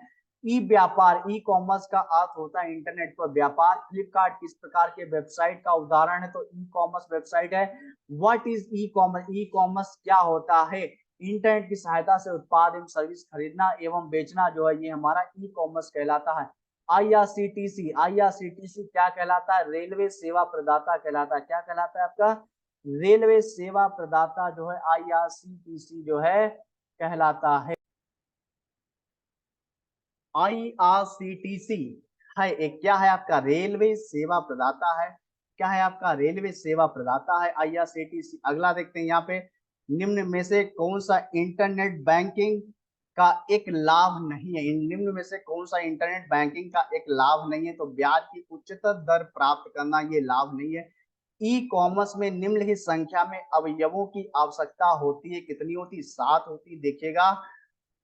[SPEAKER 1] ई व्यापार, ई कॉमर्स का अर्थ होता है इंटरनेट पर व्यापार। फ्लिपकार्ट किस प्रकार के वेबसाइट का उदाहरण है? तो ई कॉमर्स वेबसाइट है। What is e commerce? E commerce क्या होता है? इंटरनेट की सहायता से उत्पाद एवं सर्विस खरीदना एवं बेचना जो है ये हमारा ई कॉमर्स कहलाता है। आईआरसीटीसी, आईआरसीटीसी क्या कहलाता है? रेलवे सेवा प्रदाता कहलाता है। क्या कहलाता है आपका? रेलवे सेवा प्रदाता जो है आईआरसीटीसी जो है कहलाता है। आईआरसीटीसी है एक क्या है आपका? रेलवे सेवा प्रदाता है। क्या है आपका? रेलवे सेवा प्रदाता है आईआरसीटीसी। अगला देखते हैं यहाँ पे, निम्न में से कौन सा इंटरनेट बैंकिंग का एक लाभ नहीं है? निम्न में से कौन सा इंटरनेट बैंकिंग का एक लाभ नहीं है? तो ब्याज की उच्चतर दर प्राप्त करना ये लाभ नहीं है। ई कॉमर्स में निम्नलिखित संख्या में अवयवों की आवश्यकता होती है। कितनी होती? 7 होती। देखिएगा,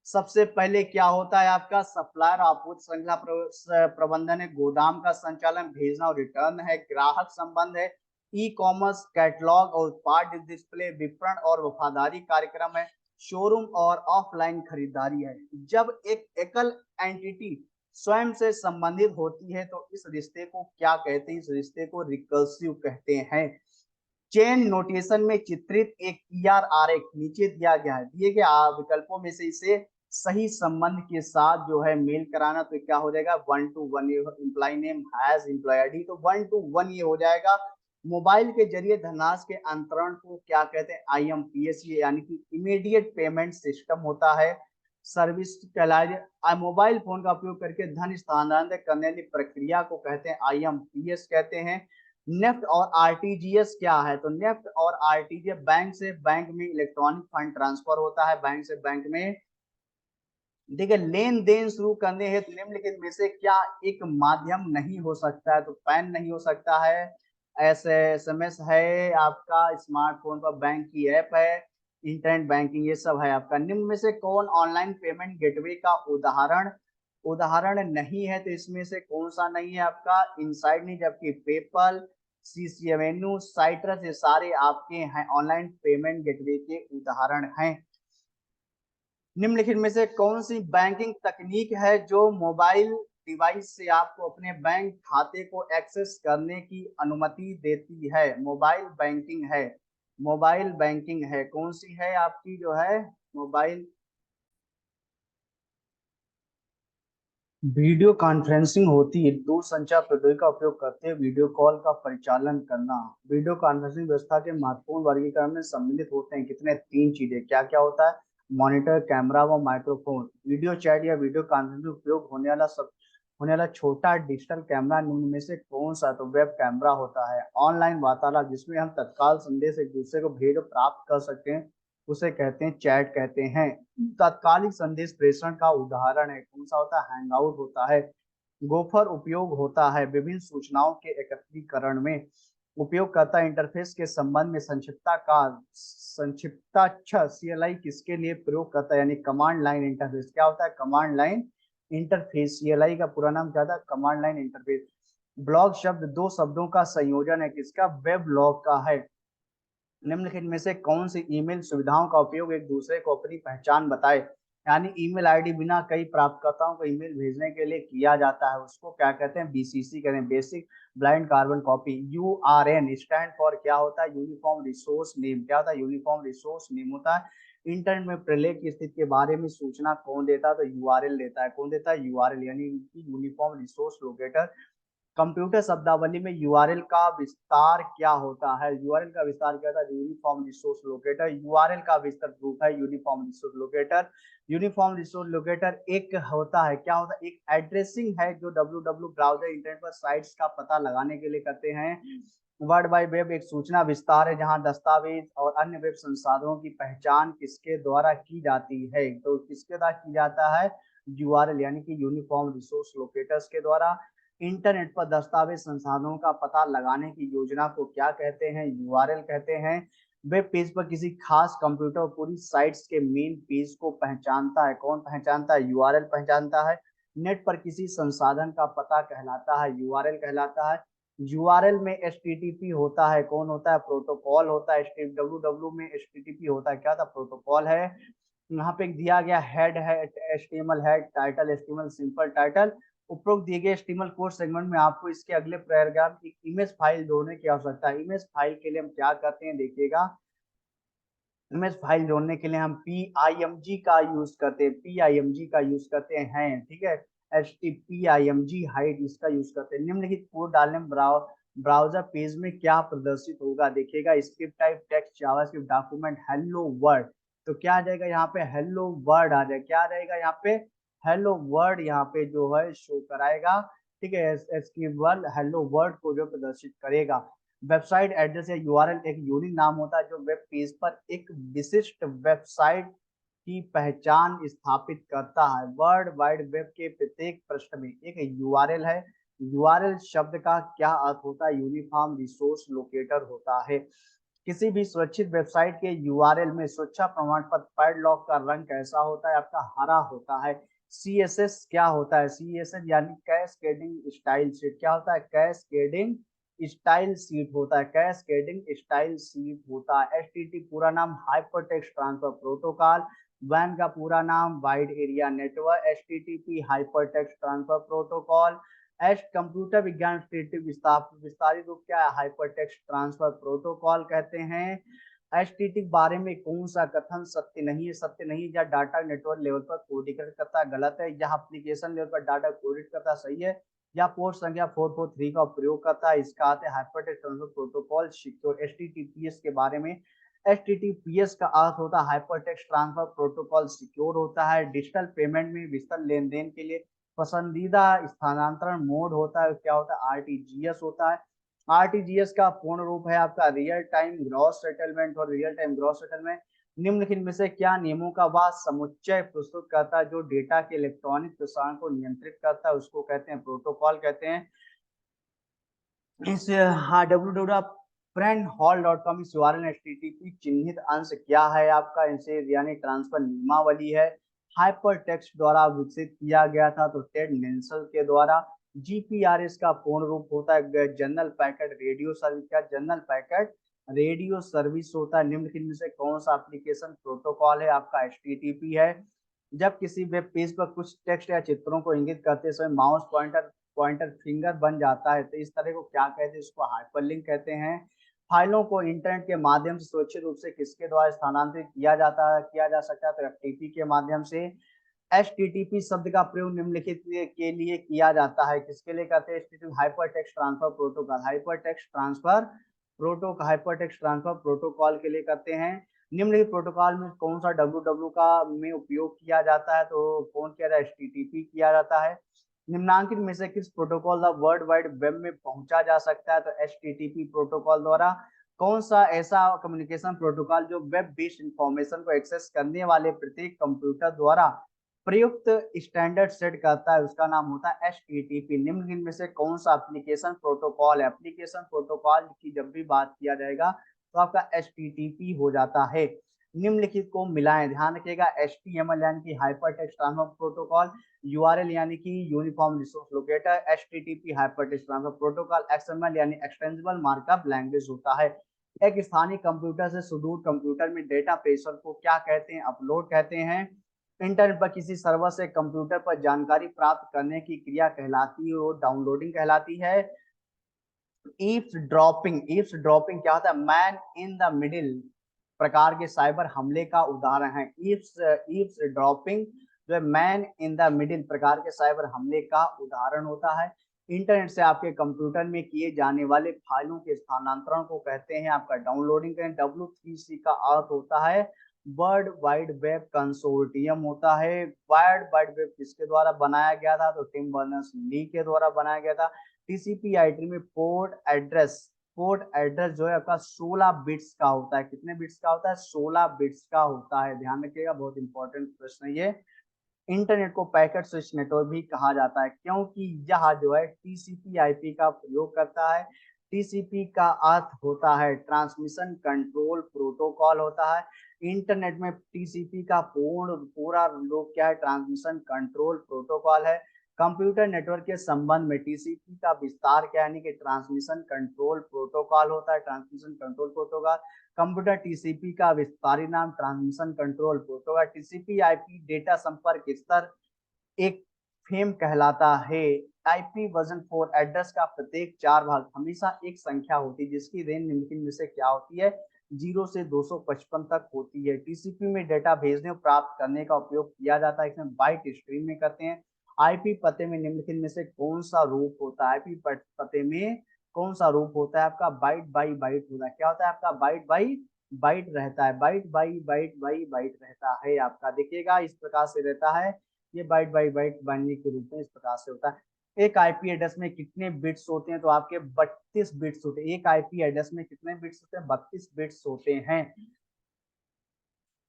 [SPEAKER 1] सबसे पहले क्या होता है आपका? सप्लायर आपूर्ति श्रृंखला प्रबंधन है, गोदाम का संचालन, भेजना और रिटर्न है, ग्राहक संबंध है, ई कॉमर्स कैटलॉग और उत्पाद डिस्प्ले, विपणन और वफादारी कार्यक्रम है, शोरूम और ऑफलाइन खरीदारी है। जब एक एकल एंटिटी स्वयं से संबंधित होती है तो इस रिश्ते को क्या कहते हैं? इस रिश्ते को रिकर्सिव कहते हैं। चेन नोटेशन में चित्रित एक ईआर आरेख नीचे दिया गया है। दिए गए विकल्पों में से इसे सही संबंध के साथ जो है मेल कराना, तो क्या हो जाएगा? 1 to 1। Employ name has, employ ID, तो 1 to 1 ये हो जाएगा। मोबाइल के जरिए धनराशि के अंतरण को क्या कहते हैं? आईएमपीएस, यानी कि इमीडिएट पेमेंट सिस्टम होता है। सर्विस कहलाए, मोबाइल फोन का उपयोग करके धन स्थानांतरित करने वाली प्रक्रिया को कहते हैं आईएमपीएस कहते हैं। नेफ्ट और आरटीजीएस क्या है? तो नेफ्ट और आरटीजीएस बैंक से बैंक में इलेक्ट्रॉनिक फंड ट्रांसफर होता है, बैंक से बैंक में। देखिए, लेन देन शुरू करने हेतु निम्नलिखित में से क्या एक माध्यम नहीं हो सकता है? तो पैन नहीं हो सकता है, ऐसे एसएमएस है, आपका स्मार्टफोन पर बैंक की ऐप है, इंटरनेट बैंकिंग, ये सब है आपका। निम्न में से कौन ऑनलाइन पेमेंट गेटवे का उदाहरण उदाहरण नहीं है? तो इसमें से कौन सा नहीं है आपका? इनसाइड नहीं, जबकि पेपल, सीसीएमएनयू, साइट्रस, ये सारे आपके हैं ऑनलाइन पेमेंट गेटवे के उदाहरण हैं। निम्नलिखित में से कौन सी बैंकिंग तकनीक है जो मोबाइल डिवाइस से आपको अपने बैंक खाते को एक्सेस करने की अनुमति देती है? मोबाइल बैंकिंग है। मोबाइल बैंकिंग है, कौन सी है आपकी जो है? मोबाइल वीडियो कॉन्फ्रेंसिंग होती है। दूर संचार प्रौद्योगिकी का उपयोग करते हुए वीडियो कॉल का परिचालन करना। वीडियो कॉन्फ्रेंसिंग व्यवस्था के महत्वपूर्ण वर्गीकरण में सम्मिलित होते हैं कितने? 3 चीजें। क्या क्या होता है? मॉनिटर, कैमरा व माइक्रोफोन। वीडियो चैट या वीडियो कॉन्फ्रेंसिंग उपयोग होने वाला छोटा डिजिटल कैमरा निम्न में से कौन सा? तो वेब कैमरा होता है। ऑनलाइन वार्तालाप, जिसमें हम तत्काल संदेश एक दूसरे को भेज प्राप्त कर सकते हैं, उसे कहते हैं चैट कहते हैं। तात्कालिक संदेश प्रेषण का उदाहरण है, कौन सा होता है? हैंगआउट होता है। गोफर उपयोग होता है विभिन्न सूचनाओं के एकत्रीकरण में। उपयोगकर्ता इंटरफेस के संबंध में संक्षिप्ता सीएलआई किसके लिए प्रयोग करता है? यानी कमांड लाइन इंटरफेस। क्या होता है? Command line interface. सीएलआई का पूरा नाम क्या था? Command line interface. ब्लॉग शब्द 2 शब्दों का संयोजन है, किसका? वेब ब्लॉग का है। निम्नलिखित में से कौन सी ईमेल सुविधाओं का उपयोग एक दूसरे को अपनी पहचान बताए? यानी ईमेल आईडी बिना कई प्राप्तकर्ताओं को ईमेल भेजने के लिए किया जाता है, उसको क्या कहते हैं? बीसीसी कहते हैं, basic blind carbon copy. URN stand for क्या होता है? Uniform resource name. क्या होता है? यूनिफॉर्म रिसोर्स नेम होता है। इंटरनेट में प्रलेख की स्थिति के बारे में सूचना कौन देता है? तो यूआरएल देता है। कौन देता है? यूआरएल, यानी यूनिफॉर्म रिसोर्स लोकेटर। कंप्यूटर शब्दावली में यूआरएल का विस्तार क्या होता है? यूआरएल का विस्तार क्या होता है? Uniform resource locator. यूआरएल का विस्तृत रूप है uniform resource locator. Uniform resource locator एक होता है, क्या होता है? एक एड्रेसिंग है जो www ब्राउजर इंटरनेट पर साइट्स का पता लगाने के लिए करते हैं। वर्ल्ड वाइड वेब एक सूचना विस्तार है जहां दस्तावेज और अन्य वेब संसाधनों की पहचान किसके द्वारा की जाती है? तो किसके द्वारा की जाता है? यूआरएल, यानी कि यूनिफॉर्म रिसोर्स लोकेटर्स के द्वारा। इंटरनेट पर दस्तावेज संसाधनों का पता लगाने की योजना को क्या कहते हैं? यूआरएल कहते हैं। वेब पेज पर किसी खास कंप्यूटर पूरी साइट्स के मेन पेज को पहचानता है। कौन पहचानता है? यूआरएल पहचानता है। नेट पर किसी संसाधन का पता कहलाता है, यूआरएल कहलाता है। यूआरएल में एचटीटीपी होता है, कौन होता है? प्रोटोकॉल होता है। डब्ल्यू में एचटीटीपी होता है, क्या था? प्रोटोकॉल है। यहाँ पे दिया गया हेड है HTML head, title HTML simple title. उपरोक्त दिए गए एचटीएमएल कोड सेगमेंट में आपको इसके अगले पैराग्राफ की इमेज फाइल जोड़ने की आवश्यकता है। इमेज फाइल के लिए हम क्या करते हैं देखिएगा, इमेज फाइल जोड़ने के लिए हम PIMG का यूज करते हैं, PIMG का यूज करते हैं, ठीक है। HTPIMG हाइट इसका यूज करते हैं। निम्नलिखित कोड डालने ब्राउजर पेज में क्या प्रदर्शित होगा देखिएगा, script type text JavaScript document hello world. तो क्या आ जाएगा यहाँ पे? हेलो वर्ल्ड आ जाएगा। क्या आ जाएगा यहाँ पे? हेलो वर्ल्ड यहाँ पे जो है शो कराएगा, ठीक है। एसक्यूएल हेलो वर्ल्ड को जो प्रदर्शित करेगा। वेबसाइट एड्रेस या यूआरएल एक यूनिक नाम होता है जो वेब पेज पर एक विशिष्ट वेबसाइट की पहचान स्थापित करता है। वर्ल्ड वाइड वेब के प्रत्येक पृष्ठ में एक यूआरएल है। यूआरएल शब्द का क्या अर्थ होता है? यूनिफॉर्म रिसोर्स लोकेटर होता है। किसी भी सुरक्षित वेबसाइट के यूआरएल में सुरक्षा प्रमाण पत्र पैडलॉक का रंग कैसा होता है? आपका हरा होता है। सीएसएस क्या होता है? सीएसएस यानी कैस्केडिंग स्टाइल शीट। क्या होता है? कैस्केडिंग स्टाइल शीट होता है। कैस्केडिंग स्टाइल शीट होता है। एचटीटी पूरा नाम हाइपरटेक्स्ट ट्रांसफर प्रोटोकॉल। वैन का पूरा नाम wide area network. HTTP hypertext transfer protocol. H computer विज्ञान विस्तारित रूप क्या है? हाइपरटेक्स्ट ट्रांसफर प्रोटोकॉल कहते हैं। एचटीटी बारे में कौन सा कथन सत्य नहीं है? सत्य नहीं। या डाटा नेटवर्क लेवल पर कोडिंग करता है, गलत है। या एप्लीकेशन लेवल पर डाटा कोडिंग करता, सही है। या पोर्ट संख्या 443 का प्रयोग करता है, इसका अर्थ है hypertext transfer protocol secure. HTTPS के बारे में, एचटीटीपीएस का अर्थ होता है हाइपरटेक्स्ट ट्रांसफर प्रोटोकॉल सिक्योर होता है। डिजिटल पेमेंट में विस्तृत लेन देन के लिए पसंदीदा स्थानांतरण मोड होता है, क्या होता है? आरटीजीएस होता है। आरटीजीएस का पूर्ण रूप है आपका रियल टाइम ग्रॉस सेटलमेंट। और रियल टाइम ग्रॉस सेटलमेंट निम्नलिखित में से क्या नियमों का वह समुच्चय प्रस्तुत करता है जो डेटा के इलेक्ट्रॉनिक प्रसारण को नियंत्रित करता है? उसको कहते हैं प्रोटोकॉल कहते हैं। इस हाँ www friend hall dot com इस यूआरएल एचटीटीपी चिन्हित अंश क्या है आपका? इनसे यानी ट्रांसफर नियमावली है। हाइपर टेक्स्ट द्वारा विकसित किया गया था, तो टेड नेल्सन के द्वारा। जीपीआरएस का पूर्ण रूप होता है जनरल पैकेट रेडियो सर्विस। क्या? जनरल पैकेट रेडियो सर्विस होता है। निम्नलिखित में से कौन सा एप्लीकेशन प्रोटोकॉल है? आपका एचटीटीपी है। जब किसी वेब पेज पर कुछ टेक्स्ट या चित्रों को इंगित करते समय माउस पॉइंटर फिंगर बन जाता है, तो इस तरह को क्या कहते हैं? इसको हाइपरलिंक कहते हैं। फाइलों को इंटरनेट के माध्यम से सुरक्षित रूप से किसके द्वारा स्थानांतरित किया जा सकता है? तो एफटीपी के माध्यम से। एचटीटीपी शब्द का प्रयोग निम्नलिखित के लिए किया जाता है, किसके लिए करते हैं? HTTP hyper text transfer protocol. Hyper text transfer protocol के लिए करते हैं। निम्नलिखित प्रोटोकॉल में कौन सा डब्ल्यू का में उपयोग किया जाता है? तो कौन किया जाता है? एचटीटीपी किया जाता है। निम्नांकित में से किस प्रोटोकॉल द्वारा वर्ल्ड वाइड वेब में पहुंचा जा सकता है? तो एचटीटीपी प्रोटोकॉल द्वारा। कौन सा ऐसा कम्युनिकेशन प्रोटोकॉल जो वेब बेस्ड इंफॉर्मेशन को एक्सेस करने वाले प्रत्येक कंप्यूटर द्वारा प्रयुक्त स्टैंडर्ड सेट करता है? उसका नाम होता है एचटीटीपी। निम्नलिखित में से कौन सा एप्लीकेशन प्रोटोकॉल है? एप्लीकेशन प्रोटोकॉल की जब भी बात किया जाएगा तो आपका एचटीटीपी हो जाता है। निम्नलिखित को मिलाएं, ध्यान रखिएगा। एचटीएमएल यानी कि hyper text transfer protocol. URL यानी कि uniform resource locator. HTTP hyper text transfer protocol. XML यानी एक्सटेंसिबल मार्कअप लैंग्वेज होता है। एक स्थानीय कंप्यूटर से सुदूर कंप्यूटर में डेटा प्रेषण को क्या कहते हैं? अपलोड कहते हैं। इंटरनेट पर किसी सर्वर से कंप्यूटर पर जानकारी प्राप्त करने की क्रिया कहलाती है और डाउनलोडिंग कहलाती है। ईव्सड्रॉपिंग क्या होता है? मैन इन द मिडिल प्रकार के साइबर हमले का उदाहरण है। ईव्सड्रॉपिंग जो है मैन इन द मिडिल प्रकार के साइबर हमले का उदाहरण होता है। इंटरनेट से आपके कंप्यूटर में किए जाने वाले फाइलों के स्थानांतरण को कहते हैं आपका डाउनलोडिंग। W3C का अर्थ होता है वर्ल्ड वाइड वेब कंसोर्टियम होता है। वर्ल्ड वाइड वेब किसके द्वारा बनाया गया था? तो टिम बर्नर्स ली के द्वारा बनाया गया था। टीसीपी/आईपी में पोर्ट एड्रेस जो है आपका 16 बिट्स का होता है। कितने बिट्स का होता है? 16 बिट्स का होता है। ध्यान रखिएगा, बहुत इंपॉर्टेंट प्रश्न है ये। इंटरनेट को पैकेट स्विच नेटवर्क भी कहा जाता है क्योंकि यह जो है टीसीपी/आईपी का प्रयोग करता है। टीसीपी का अर्थ होता है ट्रांसमिशन कंट्रोल प्रोटोकॉल होता है। इंटरनेट में टीसीपी का पूरा लोग क्या है, ट्रांसमिशन कंट्रोल प्रोटोकॉल है। कंप्यूटर नेटवर्क के संबंध में टीसीपी का विस्तार क्या है, यानी कि ट्रांसमिशन कंट्रोल प्रोटोकॉल होता है, transmission control protocol. Computer TCP का विस्तारी नाम transmission control protocol. TCP IP data संपर्क स्तर एक फेम कहलाता है। आईपी वर्जन 4 एड्रेस का प्रत्येक 4 भाग हमेशा एक संख्या होती है जिसकी रेंज निम्नलिखित में से क्या होती है, 0 से 255 तक होती है। टीसीपी में डेटा भेजने और प्राप्त करने का उपयोग किया जाता है, इसमें बाइट स्ट्रीम में करते हैं। आईपी पते में निम्नलिखित में से कौन सा रूप होता है, आईपी पते में कौन सा रूप होता है आपका, बाइट बाई बाइट होता है। क्या होता है आपका, बाइट बाई बाइट रहता है, byte by byte by byte रहता है आपका। देखिएगा इस प्रकार से रहता है, ये बाइट बाई बाइट बाइनरी के रूप में इस प्रकार से होता है। एक आईपी एड्रेस में कितने बिट्स होते हैं, तो आपके 32 बिट्स होते हैं। एक आईपी एड्रेस में कितने बिट्स होते हैं, 32 बिट्स होते हैं।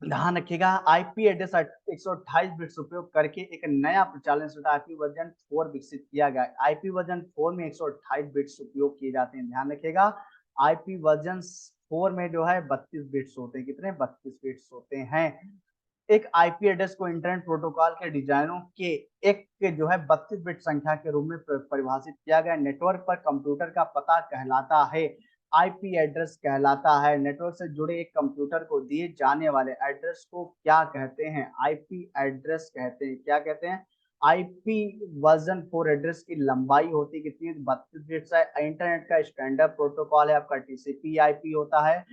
[SPEAKER 1] ध्यान रखिएगा, आईपी एड्रेस 128 बिट्स उपयोग करके एक नया प्रचालन आईपी वर्जन 4 विकसित किया गया। आईपी वर्जन 4 में 128 बिट्स उपयोग किए जाते हैं। ध्यान रखिएगा, आईपी वर्जन 4 में जो है 32 बिट्स होते हैं। कितने, 32 बिट्स होते हैं। एक आईपी एड्रेस को इंटरनेट प्रोटोकॉल के डिजाइनों के एक के जो है 32 बिट संख्या के रूप में परिभाषित किया गया। नेटवर्क पर कंप्यूटर का पता कहलाता है, आईपी एड्रेस कहलाता है। नेटवर्क से जुड़े एक कंप्यूटर को दिए जाने वाले एड्रेस को क्या कहते हैं, आईपी एड्रेस कहते हैं। क्या कहते हैं, आईपी वर्जन 4 एड्रेस की लंबाई होती है कितनी, 32 बिट्स है। इंटरनेट का स्टैंडर्ड प्रोटोकॉल है आपका टीसीपी आईपी होता है।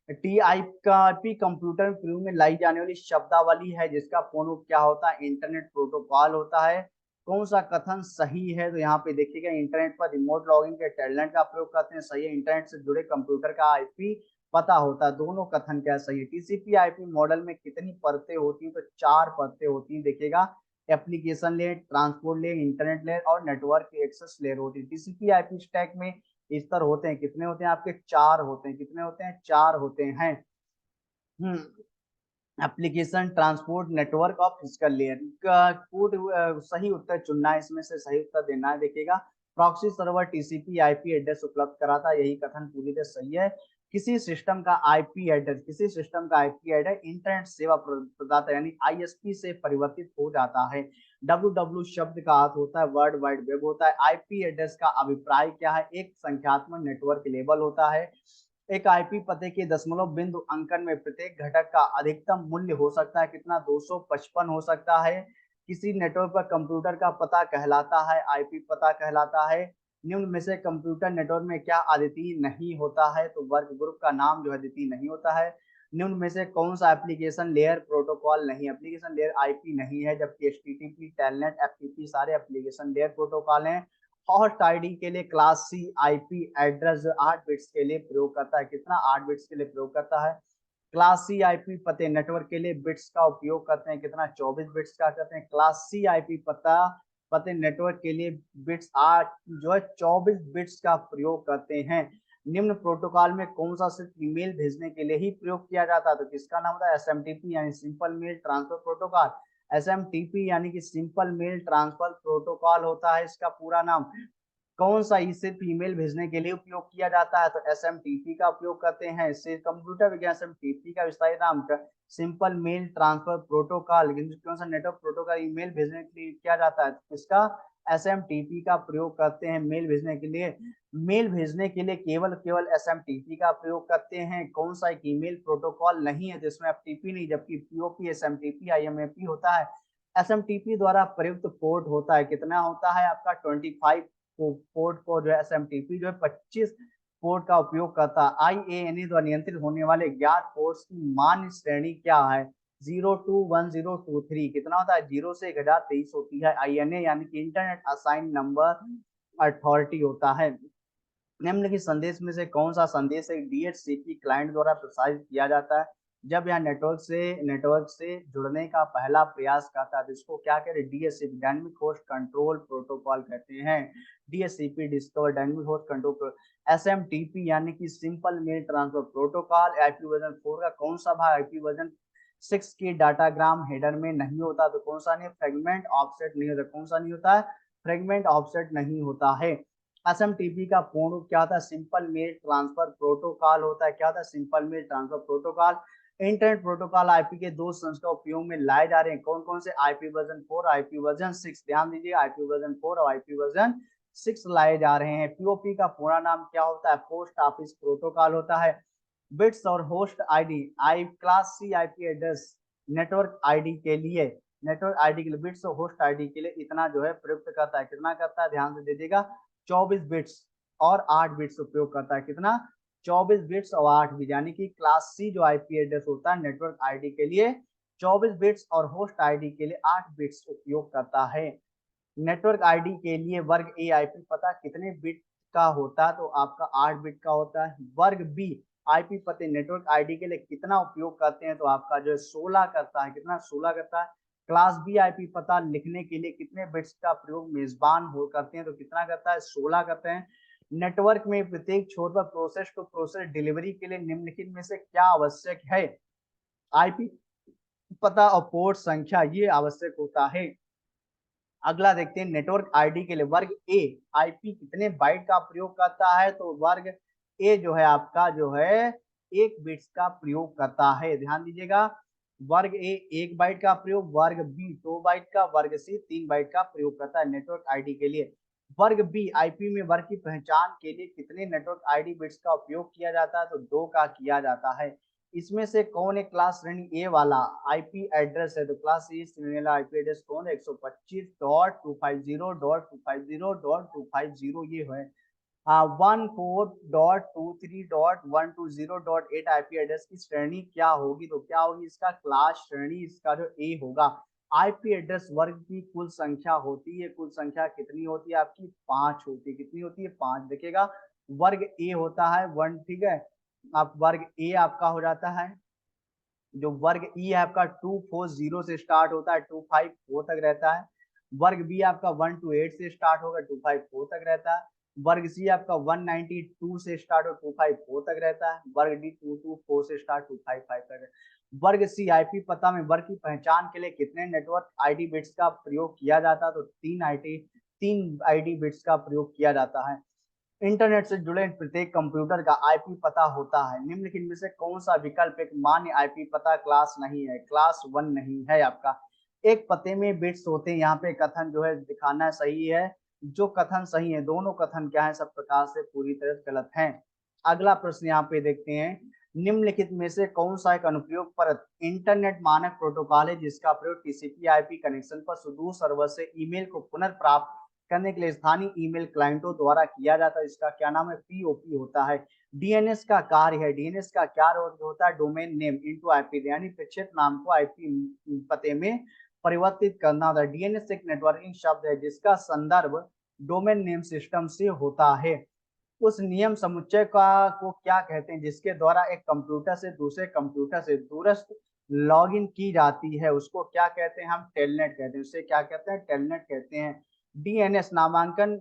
[SPEAKER 1] टीआईपी कंप्यूटर में प्रयोग में लाई जाने वाली शब्दावली है जिसका पूर्ण रूप क्या होता है, इंटरनेट प्रोटोकॉल होता है। कौन सा कथन सही है, तो यहाँ पे देखिएगा, इंटरनेट पर रिमोट लॉगिंग के टेलनेट का प्रयोग करते हैं, सही है। इंटरनेट से जुड़े कंप्यूटर का आईपी पता होता है, दोनों कथन क्या सही है। टीसीपी आईपी मॉडल में कितनी परतें होती हैं, तो 4 परतें होती हैं। देखिएगा, application layer, transport layer, internet layer और नेटवर्क एक्सेस लेयर होती है। टीसीपी आईपी स्टैक में स्तर होते हैं, कितने होते हैं आपके, 4 होते हैं। कितने होते हैं, 4 होते हैं। एप्लीकेशन, ट्रांसपोर्ट, नेटवर्क और फिजिकल लेयर का कोड सही उत्तर चुनना है, इसमें से सही उत्तर देना है। देखिएगा, proxy server TCP IP address उपलब्ध कराता है, यही कथन पूरी तरह सही है। किसी सिस्टम का आईपी एड्रेस, किसी सिस्टम का आईपी एड्रेस इंटरनेट सेवा प्रदाता यानी आईएसपी से परिवर्तित हो जाता है। डब्ल्यू शब्द का अर्थ होता है वर्ल्ड वाइड वेब होता है। आईपी एड्रेस का अभिप्राय क्या है, एक संख्यात्मक नेटवर्क लेबल होता है। एक आईपी पते के दशमलव बिंदु अंकन में प्रत्येक घटक का अधिकतम मूल्य हो सकता है कितना, 255 हो सकता है। किसी नेटवर्क पर कंप्यूटर का पता कहलाता है, आईपी पता कहलाता है। निम्न में से कंप्यूटर नेटवर्क में क्या अद्वितीय नहीं होता है, तो वर्क ग्रुप का नाम जो है अद्वितीय नहीं होता है। निम्न में से कौन सा एप्लीकेशन लेयर प्रोटोकॉल नहीं, एप्लीकेशन लेयर आईपी नहीं है, जबकि एचटीटीपी, टेलनेट, एफटीपी सारे एप्लीकेशन लेयर प्रोटोकॉल हैं। हॉस्ट आईडी के लिए class C IP address 8 bits के लिए प्रयोग करता है, कितना, 8 बिट्स के लिए प्रयोग करता है। क्लास सी आईपी पते नेटवर्क के लिए बिट्स का उपयोग करते हैं, कितना, 24 बिट्स का करते हैं। क्लास सी आईपी पता पते नेटवर्क के लिए बिट्स 8 जो है 24 बिट्स का प्रयोग करते हैं। निम्न प्रोटोकॉल में कौन सा सिर्फ ईमेल भेजने के लिए ही प्रयोग किया जाता है, तो किसका नाम होता है, एसएमटीपी यानी simple mail transfer protocol. SMTP यानी कि सिंपल मेल ट्रांसफर प्रोटोकॉल होता है इसका पूरा नाम। कौन सा ई सिर्फ ईमेल भेजने के लिए उपयोग किया जाता है, तो एसएमटीपी का उपयोग करते हैं। इससे कंप्यूटर विज्ञान एसएमटीपी का विस्तारित नाम सिंपल मेल ट्रांसफर प्रोटोकॉल। कौन सा नेटवर्क प्रोटोकॉल ईमेल भेजने के लिए किया जाता है, इसका एसएमटीपी का प्रयोग करते हैं मेल भेजने के लिए। मेल भेजने के लिए केवल केवल एसएमटीपी का प्रयोग करते हैं। कौन सा एक ईमेल प्रोटोकॉल नहीं है जिसमें एफटीपी नहीं, जबकि पीओपी, एसएमटीपी, आईएमएपी होता है। एसएमटीपी द्वारा प्रयुक्त पोर्ट होता है, कितना होता है आपका, 25 पोर्ट को जो है एसएमटीपी जो है 25 पोर्ट का उपयोग करता है। आईएएनए द्वारा नियंत्रित होने वाले ज्ञात पोर्ट्स की मान्य श्रेणी क्या है, 021023, कितना होता है, 0 से 1023 होती है। आईएनए यानी कि इंटरनेट असाइन नंबर अथॉरिटी होता है। निम्नलिखित संदेश में से कौन सा संदेश एक डीएचसीपी क्लाइंट द्वारा प्रसारित किया जाता है, जब यह नेटवर्क से जुड़ने का पहला प्रयास करता है, तो इसको क्या कहते हैं, DHCP dynamic host control protocol कहते हैं। DHCP discover dynamic host control. SMTP यानी कि simple mail transfer protocol IP version 4 का कौन सा भाग आईपी वर्जन 6 की डाटाग्राम हेडर में नहीं होता, तो कौन सा नहीं, फ्रेगमेंट ऑफसेट नहीं होता। कौन सा नहीं होता है, फ्रेगमेंट ऑफसेट नहीं होता है। एसएमटीपी का पूर्ण रूप क्या होता है? सिंपल मेल ट्रांसफर प्रोटोकॉल होता है। क्या होता है? Simple mail transfer protocol. Internet protocol IP के दो संस्करण उपयोग में लाए जा रहे हैं। कौन कौन से? IP version 4, IP version 6। ध्यान दीजिए, आईपी वर्जन 4 और आईपी वर्जन 6 लाए जा रहे हैं। पीओपी का पूरा नाम क्या होता है? पोस्ट ऑफिस प्रोटोकॉल होता है। बिट्स और host ID, I class C IP address network ID के लिए, नेटवर्क आईडी के लिए, बिट्स और होस्ट आईडी के लिए इतना जो है प्रयुक्त करता है। कितना करता है? ध्यान से दीजिएगा, 24 बिट्स और 8 बिट्स उपयोग करता है। कितना? 24 बिट्स और 8 बिट, यानी कि क्लास सी जो आईपी एड्रेस होता है नेटवर्क आईडी के लिए 24 बिट्स और होस्ट आईडी के लिए 8 बिट्स उपयोग करता है। नेटवर्क आईडी के लिए वर्ग ए आईपी पता कितने बिट का होता है? तो आपका 8 बिट का होता है। वर्ग बी आईपी पते नेटवर्क आईडी के लिए कितना उपयोग करते हैं? तो आपका जो है 16 करता है। कितना? 16 करता है। क्लास बी आईपी पता लिखने के लिए कितने बिट्स का प्रयोग मेजबान हो करते हैं? तो कितना करता है? 16 करते हैं। नेटवर्क में प्रत्येक छोर पर प्रोसेस टू प्रोसेस डिलीवरी के लिए निम्नलिखित में से क्या आवश्यक है? आईपी पता और पोर्ट संख्या, ये आवश्यक होता है। अगला देखते हैं, नेटवर्क आईडी के लिए वर्ग ए आईपी कितने बाइट का प्रयोग करता है? तो वर्ग ए जो है आपका जो है 1 बिट्स का प्रयोग करता है। ध्यान दीजिएगा, वर्ग ए 1 बाइट का प्रयोग, वर्ग बी 2 बाइट का, वर्ग सी 3 बाइट का प्रयोग करता है नेटवर्क आईडी के लिए। वर्ग बी आईपी में वर्ग की पहचान के लिए कितने नेटवर्क आईडी बिट्स का उपयोग किया जाता है? तो 2 का किया जाता है। इसमें से कौन एक क्लास श्रेणी ए वाला आईपी एड्रेस है? तो क्लास ए श्रेणी वाला आईपी एड्रेस कौन है? 125.250.250.250 ये है। 14.23.120.8 आईपी एड्रेस की श्रेणी क्या होगी? तो क्या होगी इसका? क्लास श्रेणी इसका जो ए होगा। आईपी एड्रेस वर्ग की कुल संख्या होती है, कुल संख्या कितनी होती है आपकी? 5 होती है। कितनी होती है? 5। देखिएगा, वर्ग ए होता है 1, ठीक है। आप वर्ग ए आपका हो जाता है, जो वर्ग ई है आपका 240 से स्टार्ट होता है 254 तक रहता है। वर्ग बी आपका 128 से स्टार्ट होगा 254 तक रहता है। वर्ग सी आपका 192 से स्टार्ट हो 254 तक रहता है। वर्ग डी 224 से स्टार्ट 255 तक रहता है। वर्ग सी आईपी पता में वर्ग की पहचान के लिए कितने नेटवर्क आईडी बिट्स का प्रयोग किया जाता है? तो 3 आईडी बिट्स का प्रयोग किया जाता है। इंटरनेट से जुड़े प्रत्येक कंप्यूटर का आईपी पता होता है। निम्नलिखित में से कौन सा विकल्प एक मान्य आईपी पता क्लास नहीं है? क्लास 1 नहीं है आपका। एक पते में बिट्स होते हैं, यहाँ पे कथन जो है दिखाना सही है। जो कथन सही है, दोनों कथन क्या है? सब प्रकार से पूरी तरह गलत हैं। अगला प्रश्न यहाँ पे देखते हैं, निम्नलिखित में से कौन सा एक अनुप्रयोग परत इंटरनेट मानक प्रोटोकॉल है जिसका प्रयोग टीसीपी आईपी कनेक्शन पर सुदूर सर्वर से ईमेल को पुनर्प्राप्त करने के लिए स्थानीय ईमेल क्लाइंटों द्वारा किया जाता है? इसका क्या नाम है? पीओपी होता है। डीएनएस का कार्य है, डीएनएस का क्या होता है? डोमेन नेम इनटू आईपी, यानी प्रेषित नाम को आईपी पते में परिवर्तित करना होता है। डीएनएस एक नेटवर्किंग शब्द है जिसका संदर्भ डोमेन नेम सिस्टम से होता है। उस नियम समुच्चय का को क्या कहते हैं जिसके द्वारा एक कंप्यूटर से दूसरे कंप्यूटर से दूरस्थ लॉगिन की जाती है? उसको क्या कहते हैं? हम टेलनेट कहते हैं। उससे क्या कहते हैं? टेलनेट कहते हैं। डीएनएस नामांकन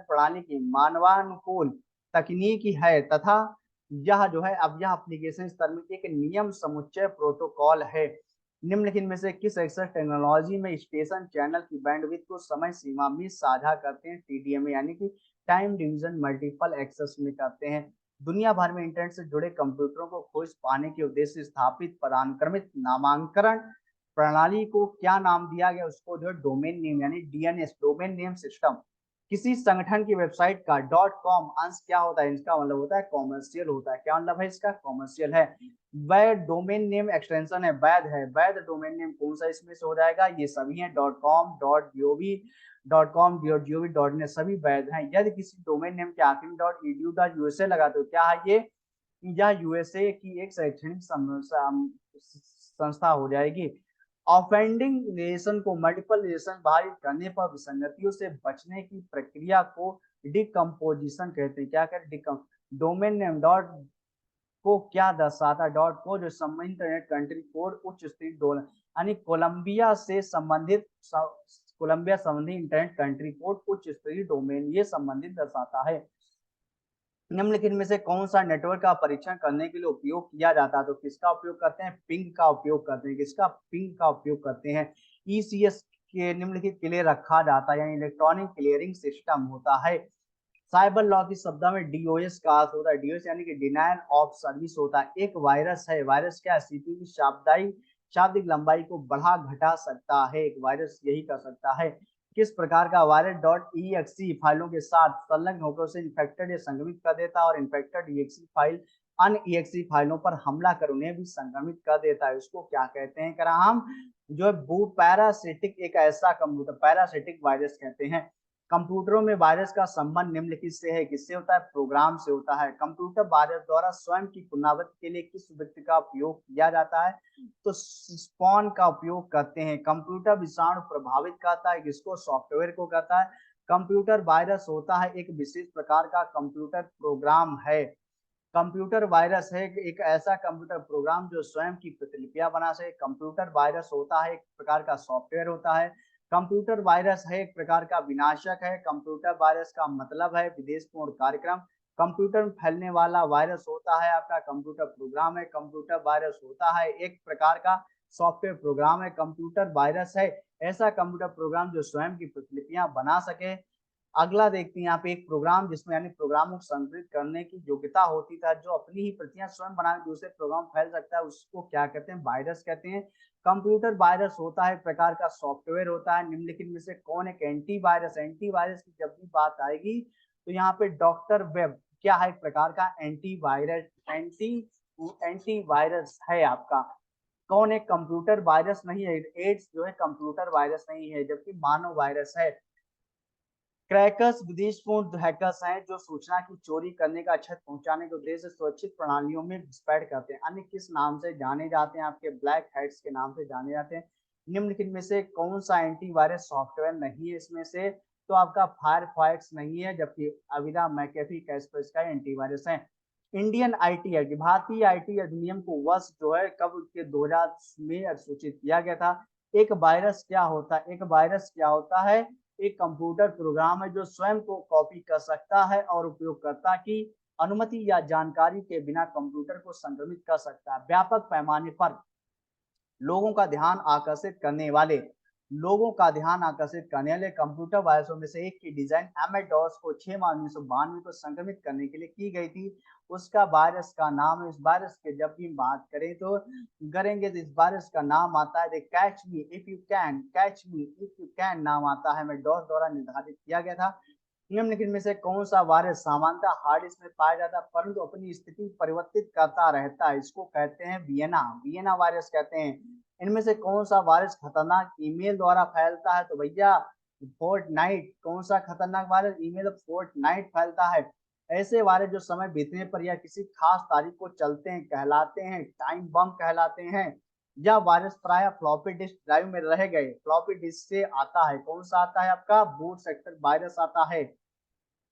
[SPEAKER 1] प्रणाली की मानवानुकूल तकनीक है तथा यह जो है अब यह एप्लीकेशन स्तर में एक नियम समुच्चय प्रोटोकॉल है। निम्नलिखित में से किस एक्सेस टेक्नोलॉजी में स्टेशन चैनल की बैंडविड्थ को समय सीमा में साझा करते हैं? टीडीएम यानी कि टाइम डिवीजन मल्टीपल एक्सेस में करते हैं। दुनिया भर में इंटरनेट से जुड़े कंप्यूटरों को खोज पाने के उद्देश्य से स्थापित पदानुक्रमित नामांकन प्रणाली को क्या नाम दिया गया? उसको जो है डोमेन नेम यानी डीएनएस, डोमेन नेम सिस्टम। किसी संगठन की वेबसाइट का .com अंश क्या होता है? इसका मतलब होता है कॉमर्शियल होता है। क्या मतलब है इसका? कॉमर्शियल है। वैध डोमेन नेम एक्सटेंशन है, वैध है। वैध डोमेन नेम कौन सा इसमें से हो जाएगा? ये सभी हैं, .com, .gov, सभी वैध हैं। यदि किसी डोमेन नेम के आखिर में .edu.usa लगा तो क्या है ये? या यूएसए की एक शैक्षणिक संस्था हो जाएगी। ऑफेंडिंग रिलेशन को मल्टीपल रिलेशन बाधित करने पर विसंगतियों से बचने की प्रक्रिया को डिकम्पोजिशन कहते हैं। क्या कहते हैं? डोमेन नेम डॉट को क्या दर्शाता है? डॉट को जो संबंधित इंटरनेट कंट्री कोड उच्च स्तरीय डोमेन यानी कोलंबिया संबंधी इंटरनेट कंट्री कोड उच्च स्तरीय डोमेन ये संबंधित दर्शाता है। निम्नलिखित में से कौन सा नेटवर्क का परीक्षण करने के लिए उपयोग किया जाता है? तो किसका उपयोग करते हैं? पिंग का उपयोग करते हैं। किसका? पिंग का उपयोग करते हैं। ईसीएस के निम्नलिखित के लिए रखा जाता है, यानी इलेक्ट्रॉनिक क्लियरिंग सिस्टम होता है। साइबर लॉ की शब्द में डीओएस का अर्थ होता है, डीओएस यानी कि डिनायल ऑफ सर्विस होता है। एक वायरस है, वायरस क्या है, सीपीयू की शाब्दिक लंबाई को बढ़ा घटा सकता है, एक वायरस यही कर सकता है। किस प्रकार का वायरस डॉट ईएक्सी फाइलों के साथ संलग्न होकर उसे इन्फेक्टेड या संक्रमित कर देता है, और इन्फेक्टेड ईएक्सी फाइल अन्य ईएक्सी फाइलों पर हमला कर उन्हें भी संक्रमित कर देता है। उसको क्या कहते हैं हम, जो है बू पैरासिटिक, एक ऐसा कंप्यूटर पैरासिटिक वायरस कहते हैं। कंप्यूटरों में वायरस का संबंध निम्नलिखित से है, किससे होता है, प्रोग्राम से होता है। कंप्यूटर वायरस द्वारा स्वयं की पुनरावृत्ति के लिए किस व्यक्ति का उपयोग किया जाता है, तो स्पॉन का उपयोग करते हैं। कंप्यूटर विषाणु प्रभावित करता है, किसको, सॉफ्टवेयर को करता है। कंप्यूटर वायरस होता है एक विशेष प्रकार का कंप्यूटर प्रोग्राम है। कंप्यूटर वायरस है एक ऐसा कंप्यूटर प्रोग्राम जो स्वयं की प्रतिलिपियां बना सके। कंप्यूटर वायरस होता है एक प्रकार का सॉफ्टवेयर होता है। कंप्यूटर वायरस है एक प्रकार का विनाशक है। कंप्यूटर वायरस का मतलब है विदेशपूर्ण कार्यक्रम। कंप्यूटर में फैलने वाला वायरस होता है आपका कंप्यूटर प्रोग्राम है। कंप्यूटर वायरस होता है एक प्रकार का सॉफ्टवेयर प्रोग्राम है। कंप्यूटर वायरस है ऐसा कंप्यूटर प्रोग्राम जो स्वयं की प्रतिलिपियां बना सके। अगला देखते हैं यहाँ पे एक प्रोग्राम जिसमें यानी प्रोग्राम को संकलित करने की योग्यता होती था, जो अपनी ही प्रतियां स्वयं बना दूसरे प्रोग्राम फैल सकता है, उसको क्या कहते हैं, वायरस कहते हैं। कंप्यूटर वायरस होता है एक प्रकार का सॉफ्टवेयर होता है। निम्नलिखित में से कौन एक एंटीवायरस, एंटीवायरस की जब भी बात आएगी तो यहाँ पे डॉक्टर वेब क्या है, एक प्रकार का एंटीवायरस, एंटीवायरस है आपका। कौन एक कंप्यूटर वायरस नहीं है, एड्स जो है कंप्यूटर वायरस नहीं है, जबकि मानव वायरस है। क्रैकर्स विदेशपूर्ण हैकर्स हैं जो सूचना की चोरी करने का क्षति पहुंचाने के उद्देश्य से सुरक्षित प्रणालियों में घुसपैठ करते हैं। अन्य किस नाम से जाने जाते हैं, आपके ब्लैक हैट्स के नाम से जाने जाते हैं। निम्नलिखित में से कौन सा एंटीवायरस सॉफ्टवेयर नहीं है इसमें से, तो आपका फायरफॉक्स नहीं है, जबकि अविदा मैकेफी कैस्पर्स का एंटीवायरस है। इंडियन आईटी एक्ट, भारतीय आईटी अधिनियम को वर्ष जो है कब के 2000 में सूचित किया गया था। एक वायरस क्या होता है, एक वायरस क्या होता है, एक कंप्यूटर प्रोग्राम है जो स्वयं को कॉपी कर सकता है और उपयोगकर्ता की अनुमति या जानकारी के बिना कंप्यूटर को संक्रमित कर सकता है। व्यापक पैमाने पर लोगों का ध्यान आकर्षित करने वाले कंप्यूटर वायरसों में से एक की डिजाइन एमएस डॉस को 6 मार्च 1992 को संक्रमित करने के लिए की गई थी। उसका वायरस का नाम, इस वायरस के जब भी बात करें तो करेंगे तो इस वायरस का नाम आता है catch me if you can, catch me if you can नाम आता है, एमएस डॉस द्वारा निर्धारित किया गया था। निम्नलिखित में से कौन सा वायरस सामान्यतः हार्ड डिस्क में पाया जाता है परंतु अपनी स्थिति परिवर्तित करता रहता है, इसको कहते हैं वियना, वियना वायरस कहते हैं। इनमें से कौन सा वायरस खतरनाक ईमेल द्वारा फैलता है, तो भैया फोर्टनाइट। कौन सा खतरनाक वायरस, ईमेल फोर्टनाइट फैलता है। ऐसे वायरस जो समय बीतने पर या किसी खास तारीख को चलते हैं कहलाते हैं टाइम बम कहलाते हैं। यह वायरस प्राय फ्लॉपी डिस्क ड्राइव में रह गए, फ्लॉपी डिस्क से आता है। कौन सा आता है आपका, बूट सेक्टर वायरस आता है।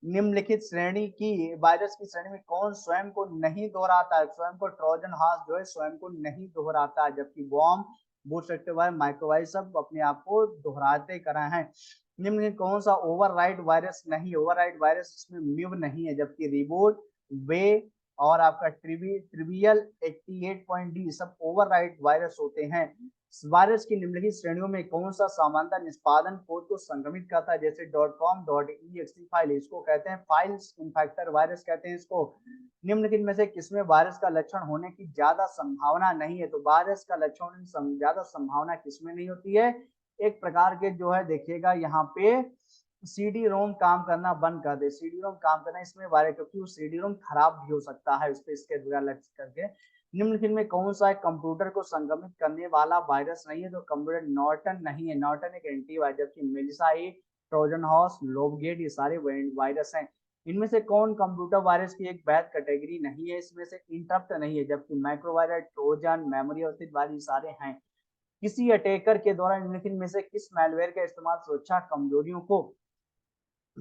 [SPEAKER 1] निम्नलिखित श्रेणी की वायरस की श्रेणी में कौन स्वयं को नहीं दोहराता है, स्वयं को ट्रोजन हॉर्स जो है स्वयं को नहीं दोहराता है, जबकि वॉर्म, बूटस्ट्रैप माइक्रोवाइरस सब अपने आप को दोहराते कर रहे हैं। निम्नलिखित कौन सा ओवरराइड वायरस नहीं, ओवरराइड वायरस इसमें म्यूब नहीं है, जबकि रिबूट, वे और आपका ट्रिवियल 88.d सब ओवरराइड वायरस होते हैं। वायरस की निम्नलिखित श्रेणियों में कौन सा सामान्यतः निष्पादन कोड को संक्रमित करता है, जैसे .com.exe फाइल, इसको कहते हैं फाइल्स इन्फेक्टर वायरस कहते हैं इसको। निम्नलिखित में से किसमें वायरस का लक्षण होने की ज्यादा संभावना नहीं है, तो वायरस का लक्षण होने की ज्यादा संभावना किसमें नहीं होती है, एक प्रकार के जो है देखिएगा यहाँ पे सीडी रोम काम करना बंद कर दे, सीडी रोम काम करना इसमें वायरस, क्योंकि वो सीडी रोम खराब भी हो सकता है उस पर इसके द्वारा लक्ष्य करके। निम्नलिखित में कौन सा कंप्यूटर को संक्रमित करने वाला वायरस नहीं है, तो कंप्यूटर नॉर्टन नहीं है, नॉर्टन एक एंटीवायरस, जबकि मेलिसाई, ट्रोजन हॉर्स, लोबगेट ये सारे वायरस हैं। इनमें से कौन कंप्यूटर वायरस की एक वैध कैटेगरी नहीं है, इसमें से इंटरप्ट नहीं है, जबकि माइक्रोवायरस, ट्रोजन, मेमोरी अवस्थित वाले सारे हैं। किसी अटैकर के द्वारा निम्नलिखित में से किस मैलवेयर का इस्तेमाल सुरक्षा कमजोरियों को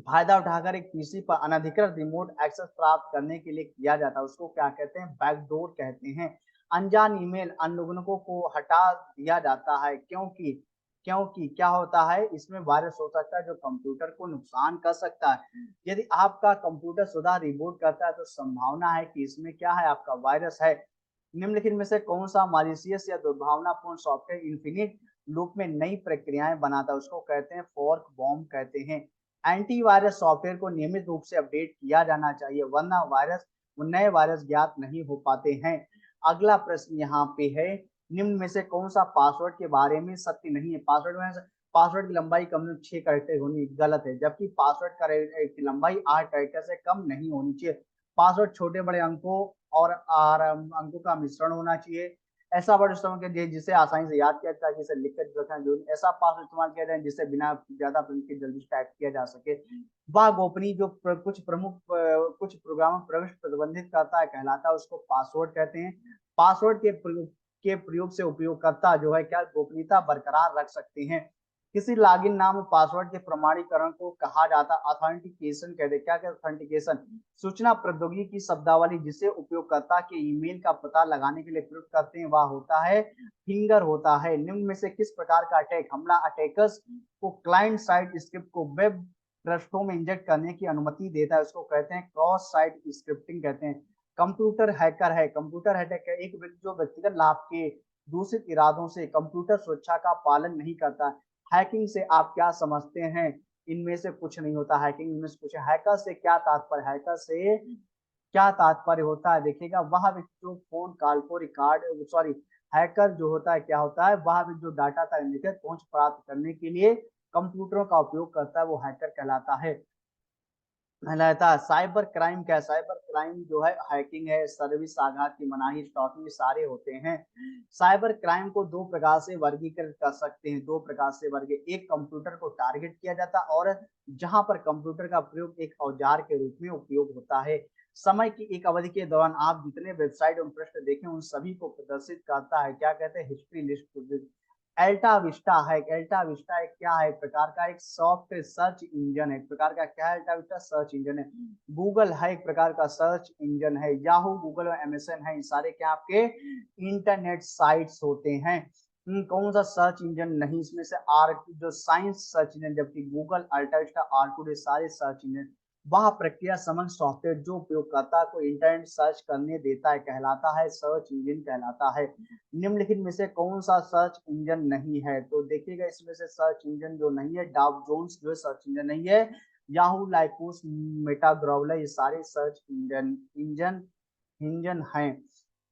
[SPEAKER 1] फायदा उठाकर एक पीसी पर अनधिकृत रिमोट एक्सेस प्राप्त करने के लिए किया जाता है, उसको क्या कहते हैं, बैकडोर कहते हैं। अनजान ईमेल अनलोगनों को हटा दिया जाता है, क्योंकि क्योंकि क्या होता है इसमें वायरस हो सकता है जो कंप्यूटर को नुकसान कर सकता है। यदि आपका कंप्यूटर सुधा रिबूट करता है तो संभावना है कि इसमें क्या है, आपका वायरस है। निम्नलिखित में से कौन सा मालिशियस या दुर्भावनापूर्ण सॉफ्टवेयर इन्फिनिट लूप में नई प्रक्रियाएं बनाता है, उसको कहते हैं फोर्क बॉम्ब कहते हैं। एंटीवायरस सॉफ्टवेयर को नियमित रूप से अपडेट किया जाना चाहिए, वरना नए वायरस ज्ञात नहीं हो पाते हैं। अगला प्रश्न यहाँ पे है, निम्न में से कौन सा पासवर्ड के बारे में सत्य नहीं है? पासवर्ड की लंबाई कम से कम 6 कैरेक्टर होनी गलत है, जबकि पासवर्ड की लंबाई 8 कैरेक्टर से कम नहीं होनी चाहिए। पासवर्ड छोटे बड़े अंकों और अंकों का मिश्रण होना चाहिए। ऐसा वर्ड इस्तेमाल किया जाए जिसे आसानी से याद किया जाए, जिसे लिखकर रखना जरूरी। ऐसा पासवर्ड इस्तेमाल किया जाए जिसे बिना ज्यादा प्रिंट के जल्दी टाइप किया जा सके। वह गोपनीय जो कुछ प्रोग्राम प्रविष्टि प्रतिबंधित करता है कहलाता है, उसको पासवर्ड कहते हैं। पासवर्ड के प्रयोग से उपयोगकर्ता जो है क्या गोपनीयता बरकरार रख सकते हैं। किसी लॉगिन नाम पासवर्ड के प्रमाणीकरण को कहा जाता है ऑथेंटिकेशन कहते हैं। क्या कहते हैं ऑथेंटिकेशन? सूचना प्रौद्योगिकी की शब्दावली जिसे उपयोगकर्ता के ईमेल का पता लगाने के लिए प्रयुक्त करते हैं, वह होता है फिंगर होता है। निम्न में से किस प्रकार का अटैक हमला अटैकर्स को क्लाइंट साइड स्क्रिप्ट को वेब पृष्ठों में इंजेक्ट करने की अनुमति देता है? उसको कहते हैं क्रॉस साइट स्क्रिप्टिंग कहते हैं। कंप्यूटर हैकर है। कंप्यूटर हैकर एक व्यक्ति जो व्यक्तिगत लाभ के दूषित इरादों से कंप्यूटर सुरक्षा का पालन नहीं करता। हैकिंग से आप क्या समझते हैं? इनमें से कुछ नहीं होता। हैकिंग इनमें से कुछ हैकर से क्या तात्पर्य? हैकर से क्या तात्पर्य होता है? देखिएगा वह व्यक्ति जो फोन कॉल को रिकॉर्ड सॉरी हैकर जो होता है क्या होता है, वह व्यक्ति जो डाटा तक निकट पहुंच प्राप्त करने के लिए कंप्यूटरों का उपयोग करता है, वो हैकर कहलाता है। कहलाता है साइबर क्राइम क्या है? साइबर क्राइम जो है हैकिंग है, सर्विस आघात की मनाही, स्टॉकिंग सारे होते हैं। साइबर क्राइम को दो प्रकार से वर्गीकृत कर सकते हैं, दो प्रकार से वर्ग। एक कंप्यूटर को टारगेट किया जाता है और जहां पर कंप्यूटर का प्रयोग एक औजार के रूप में उपयोग होता है। समय की एक अवधि के दौरान आप जितने वेबसाइट और पृष्ठ देखें उन सभी को प्रदर्शित करता है। क्या कहते हैं? History list. एल्टा विस्टा है। एल्टा विस्टा एक क्या है? एक प्रकार का एक सॉफ्ट सर्च इंजन है। एक प्रकार का क्या है? एल्टा विस्टा सर्च इंजन है। गूगल है एक प्रकार का सर्च इंजन है। याहू, गूगल और एमएसएन है, ये सारे क्या आपके इंटरनेट साइट्स होते हैं। कौन सा सर्च इंजन नहीं? इसमें से आर जो साइंस सर्च इंजन, जबकि गूगल, अल्टा विस्टा, आर्कुड सारे सर्च इंजन। वह प्रक्रिया समग्र सॉफ्टवेयर जो उपयोगकर्ता को इंटरनेट सर्च करने देता है कहलाता है सर्च इंजन कहलाता है। निम्नलिखित में से कौन सा सर्च इंजन नहीं है? तो देखिएगा इसमें से सर्च इंजन जो नहीं है, डाव जोन्स जो है सर्च इंजन नहीं है। याहू, लाइकोस, मेटा, ग्रोवला, ये सारे सर्च इंजन इंजन इंजन हैं।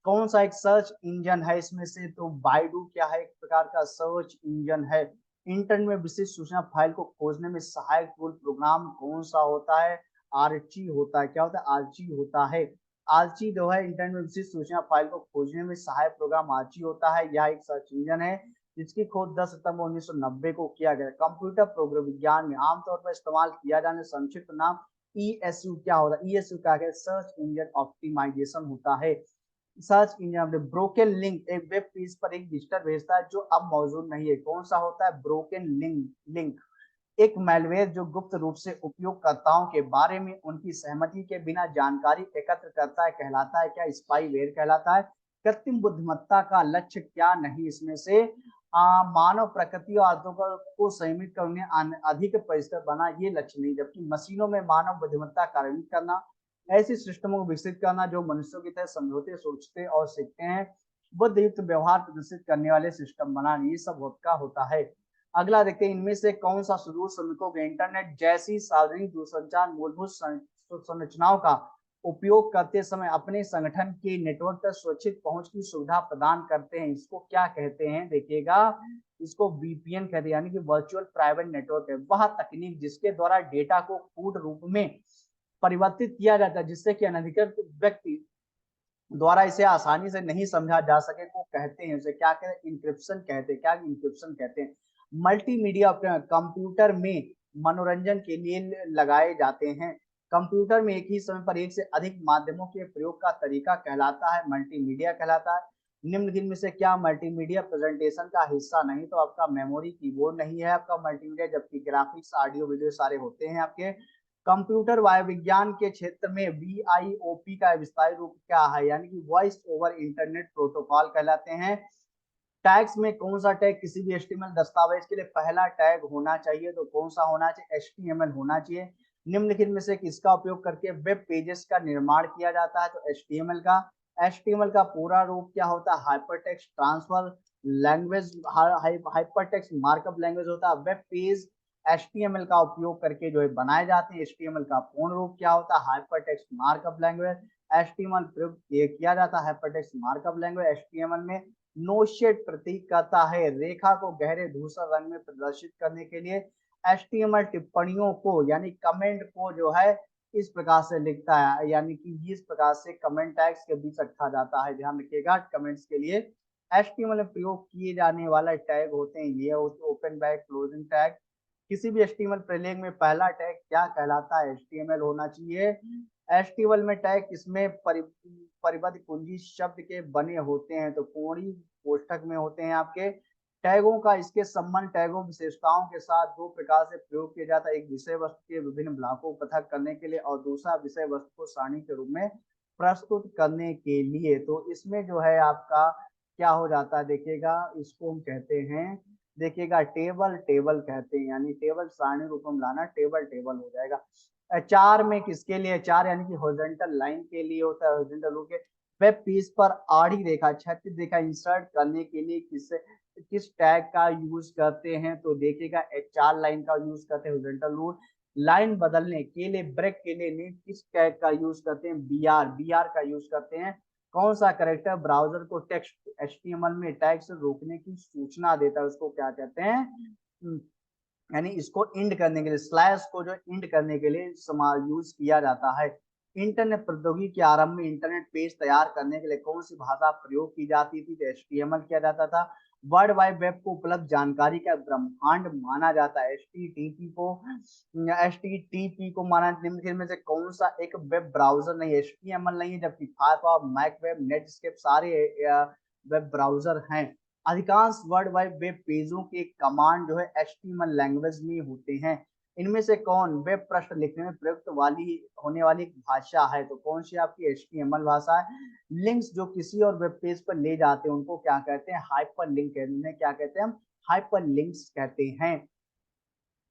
[SPEAKER 1] कौन सा एक सर्च इंजन है इसमें से? तो बाइडू क्या है? एक प्रकार का सर्च इंजन है। इंटरनेट में विशिष्ट सूचना फाइल को खोजने में सहायक टूल प्रोग्राम कौन सा होता है? आर्ची होता है। क्या होता है? आर्ची होता है। आर्ची जो है इंटरनेट में विशिष्ट सूचना फाइल को खोजने में सहायक प्रोग्राम आर्ची होता है। यह एक सर्च इंजन है जिसकी खोज 10 सितंबर 1990 को किया गया। कंप्यूटर प्रोग्राम विज्ञान में आमतौर पर इस्तेमाल किया जाने संक्षिप्त नाम ईएसयू क्या होता है? ईएसयू क्या है? सर्च इंजन ऑप्टिमाइजेशन होता है। सर्च इंजन ब्रोकन लिंक एक वेब पेज पर एक विजिटर भेजता है जो अब मौजूद नहीं है। कौन सा होता है? Broken link. एक मैलवेयर जो गुप्त रूप से उपयोगकर्ताओं के बारे में उनकी सहमति के बिना जानकारी एकत्र करता है कहलाता है क्या? स्पाईवेयर कहलाता है। कृत्रिम बुद्धिमत्ता का लक्ष्य क्या नहीं? इसमें से मानव प्रकृति और आदतों को सीमित कर उन्हें अधिक परिष्कृत बना, ये लक्ष्य नहीं। जबकि मशीनों में मानव बुद्धिमत्ता कार्यान्वित करना, ऐसी सिस्टमों को विकसित करना जो मनुष्यों की तरह समझौते, सोचते और सीखते हैं, बुद्धियुक्त व्यवहार प्रदर्शित करने वाले सिस्टम बनाना, ये सब का होता है। अगला देखते हैं, इनमें से कौन सा सुदूर श्रमिकों के इंटरनेट जैसी सार्वजनिक दूरसंचार मूलभूत संरचनाओं का उपयोग करते समय अपने संगठन के नेटवर्क तक सुरक्षित पहुंच की सुविधा प्रदान करते हैं? इसको क्या कहते हैं? देखिएगा इसको वीपीएन कहते हैं, यानी कि वर्चुअल प्राइवेट नेटवर्क है। वह तकनीक जिसके द्वारा डेटा को कूट रूप में परिवर्तित किया जाता है जिससे कि अनधिकृत व्यक्ति द्वारा इसे आसानी से नहीं समझा जा सके को कहते हैं, उसे क्या कहते हैं? इंक्रिप्शन कहते हैं। क्या इंक्रिप्शन कहते हैं? मल्टीमीडिया कंप्यूटर में मनोरंजन के लिए लगाए जाते हैं। कंप्यूटर में एक ही समय पर एक से अधिक माध्यमों के प्रयोग का तरीका कहलाता है मल्टीमीडिया कहलाता है। निम्नलिखित में से क्या मल्टीमीडिया प्रेजेंटेशन का हिस्सा नहीं? तो आपका मेमोरी कीबोर्ड नहीं है आपका मल्टीमीडिया, जबकि ग्राफिक्स, ऑडियो, वीडियो सारे होते हैं आपके। कंप्यूटर वायुविज्ञान के क्षेत्र में वीआईओपी का विस्तारित रूप क्या है? यानी कि वॉइस ओवर इंटरनेट प्रोटोकॉल कहलाते हैं। टैग्स में कौन सा टैग किसी भी एचटीएमएल दस्तावेज के लिए पहला टैग होना चाहिए? तो कौन सा होना चाहिए? एचटीएमएल होना चाहिए। निम्नलिखित में से किसका उपयोग करके वेब पेजेस का निर्माण किया जाता है? तो एचटीएमएल का। एचटीएमएल का पूरा रूप क्या होता है? Hypertext transfer language, hypertext markup language होता है। वेब पेज HTML का उपयोग करके जो है बनाए जाते हैं। HTML का पूर्ण रूप क्या होता है? Hyper text markup language. HTML प्रयोग किया जाता है hyper text markup language. HTML में नो शेड प्रतीक करता है रेखा को गहरे धूसर रंग में प्रदर्शित करने के लिए। HTML टिप्पणियों को यानी कमेंट को जो है इस प्रकार से लिखता है, यानी कि इस प्रकार से कमेंट टैग्स के बीच रखा जाता है। ध्यान रखिएगा, कमेंट्स के लिए HTML में प्रयोग किए जाने वाला टैग होते हैं ये ओपन बैक क्लोजिंग टैग। किसी भी HTML प्रलेख में पहला टैग क्या कहलाता है? HTML होना चाहिए। HTML में टैग इसमें परिबद्ध कुंजी शब्द के बने होते हैं, तो कोड़ी कोष्ठक में होते हैं आपके टैगों का। इसके संबंध टैगों विशेषताओं के साथ दो प्रकार से प्रयोग किया जाता है। एक विषय वस्तु के विभिन्न ब्लॉकों को पृथक करने के लिए और दूसरा विषय वस्तु को सारणी के रूप में प्रस्तुत करने के लिए। तो इसमें जो है आपका क्या हो जाता है देखिएगा, इसको हम कहते हैं देखिएगा टेबल टेबल कहते हैं, यानी टेबल सारणी रूप में लाना टेबल टेबल हो जाएगा। चार में किसके लिए? चार यानी कि हॉरिजॉन्टल लाइन के लिए होता है। हॉरिजॉन्टल रूप के वेब पेज पर आड़ी रेखा क्षैतिज रेखा इंसर्ट करने के लिए किस टैग का यूज करते हैं? तो देखिएगा चार लाइन का यूज करते हैं हॉरिजॉन्टल रूल। लाइन बदलने के लिए ब्रेक के लिए किस टैग का यूज करते हैं? बीआर का यूज करते हैं। कौन सा करेक्टर ब्राउजर को टेक्स्ट HTML में टैग से रोकने की सूचना देता है? उसको क्या कहते हैं? यानी इसको इंड करने के लिए, स्लैश को जो इंड करने के लिए यूज किया जाता है। इंटरनेट प्रौद्योगिकी के आरंभ में इंटरनेट पेज तैयार करने के लिए कौन सी भाषा प्रयोग की जाती थी? तो HTML किया जाता था। वर्ल्ड वाइड वेब को उपलब्ध जानकारी का ब्रह्मांड माना जाता है। HTTP को माना। निम्नलिखित में से कौन सा एक वेब ब्राउजर नहीं? HTML नहीं है, जबकि फायरफॉक्स, मैक वेब, नेटस्केप सारे वेब ब्राउजर हैं। अधिकांश वर्ल्ड वाइड वेब पेजों के कमांड जो है HTML लैंग्वेज में होते हैं। इनमें से कौन वेब पृष्ठ लिखने में प्रयुक्त होने वाली एक भाषा है? तो कौन सी आपकी HTML भाषा है। लिंक्स जो किसी और वेब पेज पर ले जाते हैं उनको क्या कहते हैं? हाइपर लिंक कहते हैं। क्या कहते हैं हम? हाइपर लिंक्स कहते हैं।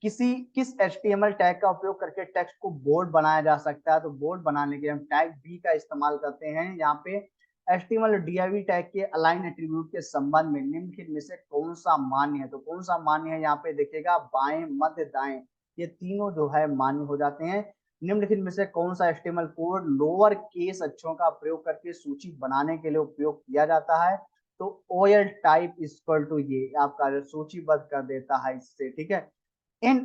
[SPEAKER 1] किस HTML टैग का उपयोग करके टेक्स्ट को बोल्ड बनाया जा सकता है? तो बोल्ड बनाने के लिए हम टैग B का इस्तेमाल करते हैं। यहाँ पे HTML और div टैग के अलाइन एट्रीब्यूट के संबंध में निम्नलिखित में से कौन सा मान्य है? तो कौन सा मान्य है? यहाँ पे देखिएगा बाएं, मध्य, दाएं, ये तीनों जो है मान्य हो जाते हैं। निम्नलिखित में से कौन सा HTML कोड लोअर केस अक्षरों का प्रयोग करके सूची बनाने के लिए उपयोग किया जाता है? तो OL टाइप इक्वल टू ये आपका सूचीबद्ध कर देता है इससे, ठीक है। इन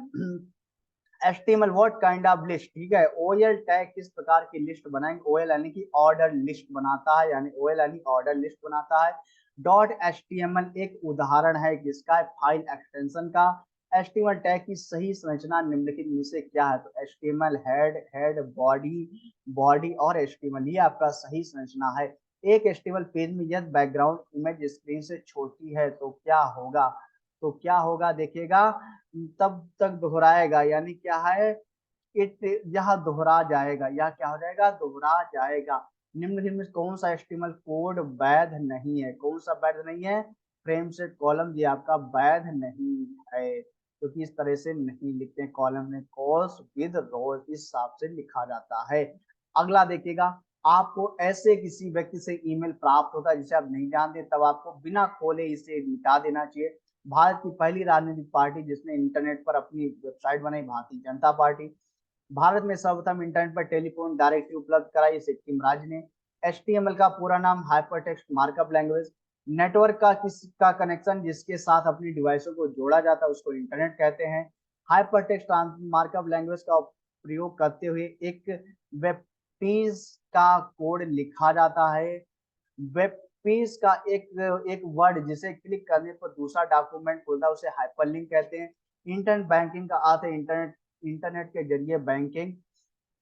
[SPEAKER 1] HTML what kind of list, ठीक है। OL टैग किस प्रकार की लिस्ट बनाएंगे? OL यानी कि ऑर्डर लिस्ट बनाता है, यानी OL यानी ऑर्डर लिस्ट बनाता है। डॉट HTML एक उदाहरण है किसका? फाइल एक्सटेंशन का। HTML टैग की सही संरचना निम्नलिखित में से क्या है? तो HTML हेड, बॉडी और HTML, ये आपका सही संरचना है। एक HTML पेज में यदि बैकग्राउंड इमेज स्क्रीन से छोटी है तो क्या होगा? तो क्या होगा देखिएगा, तब तक दोहराएगा, यानी क्या है, इट यह दोहरा जाएगा, या क्या हो जाएगा? दोहरा जाएगा। निम्नलिखित में कौन सा HTML कोड वैध नहीं है? कौन सा वैध नहीं है? फ्रेम सेट कॉलम ये आपका वैध नहीं है, क्योंकि इस तरह से नहीं लिखते हैं। कॉलम में कॉस विद रो इस हिसाब से लिखा जाता है। अगला देखिएगा, आपको ऐसे किसी व्यक्ति से ईमेल प्राप्त होता है जिसे आप नहीं जानते, तब आपको बिना खोले इसे मिटा देना चाहिए। भारत की पहली राजनीतिक पार्टी जिसने इंटरनेट पर अपनी वेबसाइट बनाई, भारतीय जनता पार्टी। भारत में सर्वप्रथम इंटरनेट पर टेलीफोन डायरेक्टरी उपलब्ध कराई, सिक्किम राज्य ने। HTML का पूरा नाम हाइपरटेक्स्ट मार्कअप लैंग्वेज। नेटवर्क का किसका कनेक्शन जिसके साथ अपनी डिवाइसों को जोड़ा जाता है उसको इंटरनेट कहते हैं। हाइपरटेक्स्ट मार्कअप लैंग्वेज का प्रयोग करते हुए एक वेब पेज का कोड लिखा जाता है। वेब पेज का एक वर्ड जिसे क्लिक करने पर दूसरा डॉक्यूमेंट खुलता है उसे हाइपरलिंक कहते हैं। इंटरनेट बैंकिंग का अर्थ है इंटरनेट के जरिए बैंकिंग।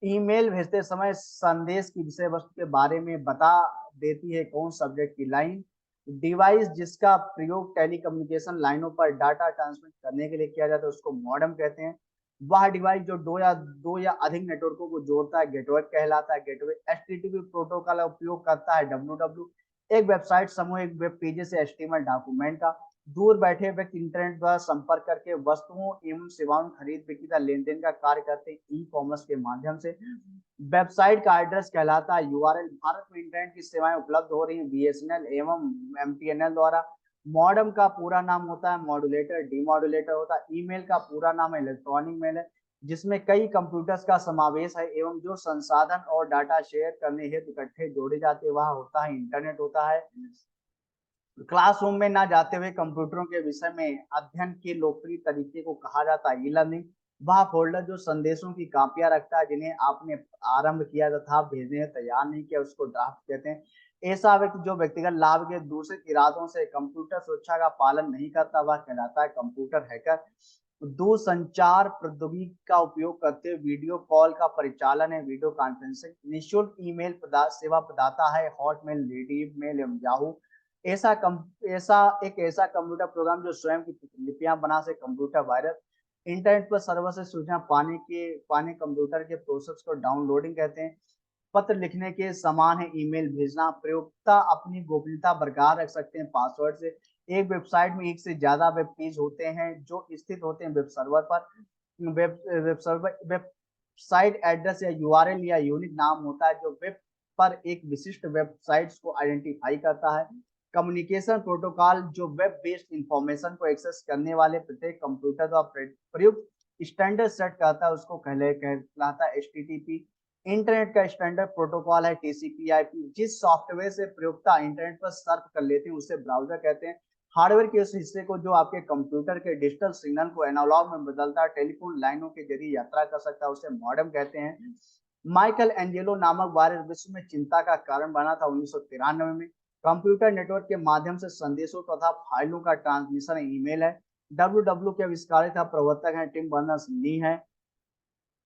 [SPEAKER 1] ईमेल भेजते समय संदेश की विषय वस्तु के बारे में बता देती है कौन सब्जेक्ट की लाइन। डिवाइस जिसका प्रयोग टेलीकम्युनिकेशन लाइनों पर डाटा ट्रांसमिट करने के लिए किया जाता है उसको मॉडेम कहते हैं। वह डिवाइस जो दो या अधिक नेटवर्कों को जोड़ता है गेटवे कहलाता है। गेटवे HTTP प्रोटोकॉल का उपयोग करता है। WW एक वेबसाइट समूह एक वेब पेजेस से HTML डॉक्यूमेंट का। दूर बैठे व्यक्ति इंटरनेट द्वारा संपर्क करके वस्तुओं एवं सेवाओं खरीद बिक्री का लेन देन का कार्य करते हैं ई कॉमर्स के माध्यम से। वेबसाइट का एड्रेस कहलाता है URL। भारत में इंटरनेट की सेवाएं उपलब्ध हो रही हैं BSNL एवं MTNL द्वारा। मॉडेम का पूरा नाम होता है मॉड्यूलेटर, डीमॉड्यूलेटर होता है। ईमेल का पूरा नाम इलेक्ट्रॉनिक मेल है, जिसमें कई कंप्यूटर्स का समावेश है एवं जो संसाधन और डाटा शेयर करने हेतु इकट्ठे जोड़े जाते हैं वह होता है इंटरनेट होता है। क्लासरूम में ना जाते हुए कंप्यूटरों के विषय में अध्ययन के लोकप्रिय तरीके को कहा जाता है ई लर्निंग। वह फोल्डर जो संदेशों की कापियां रखता है जिन्हें आपने आरंभ किया तथा भेजने में तैयार नहीं किया उसको ड्राफ्ट कहते हैं। ऐसा व्यक्ति जो व्यक्तिगत लाभ के दूसरे इरादों से कंप्यूटर सुरक्षा का पालन नहीं करता वह कहलाता है कंप्यूटर हैकर। दूरसंचार प्रौद्योगिकी का उपयोग करते हुए वीडियो कॉल का परिचालन है वीडियो कॉन्फ्रेंसिंग। निःशुल्क ईमेल सेवा प्रदाता है हॉटमेल, रेडीमेल एवं याहू। ऐसा कंप्यूटर प्रोग्राम जो स्वयं की प्रतिलिपियां बना से कंप्यूटर वायरस। इंटरनेट पर सर्वर से सूचना पाने कंप्यूटर के प्रोसेस को डाउनलोडिंग कहते हैं। पत्र लिखने के समान है ईमेल भेजना। प्रयोक्ता अपनी गोपनीयता बरकरार रख सकते हैं पासवर्ड से। एक वेबसाइट में एक से ज्यादा वेब पेज होते हैं जो स्थित होते हैं वेब सर्वर पर। वेबसाइट एड्रेस या यूआरएल या यूनिक नाम होता है जो वेब पर एक विशिष्ट वेबसाइट्स को आइडेंटिफाई करता है। कम्युनिकेशन प्रोटोकॉल जो वेब बेस्ड इंफॉर्मेशन को एक्सेस करने वाले प्रत्येक कंप्यूटर द्वारा प्रयुक्त स्टैंडर्ड सेट करता है उसको कहलाता है एचटीटीपी। इंटरनेट का स्टैंडर्ड प्रोटोकॉल है टीसीपी/आईपी। जिस सॉफ्टवेयर से प्रयोक्ता इंटरनेट पर सर्फ कर लेते हैं उसे ब्राउजर कहते हैं। हार्डवेयर के उस हिस्से को जो आपके कंप्यूटर के डिजिटल सिग्नल को एनालॉग में बदलता है टेलीफोन लाइनों के जरिए यात्रा कर सकता है उसे मॉडेम कहते हैं। माइकल एंजेलो नामक वायरस विश्व में चिंता का कारण बना था 1993 में। कंप्यूटर नेटवर्क के माध्यम से संदेशों तथा फाइलों का ट्रांसमिशन ईमेल है। डब्ल्यू के आविष्कारक प्रवर्तक हैं टिम बर्नर्स ली है।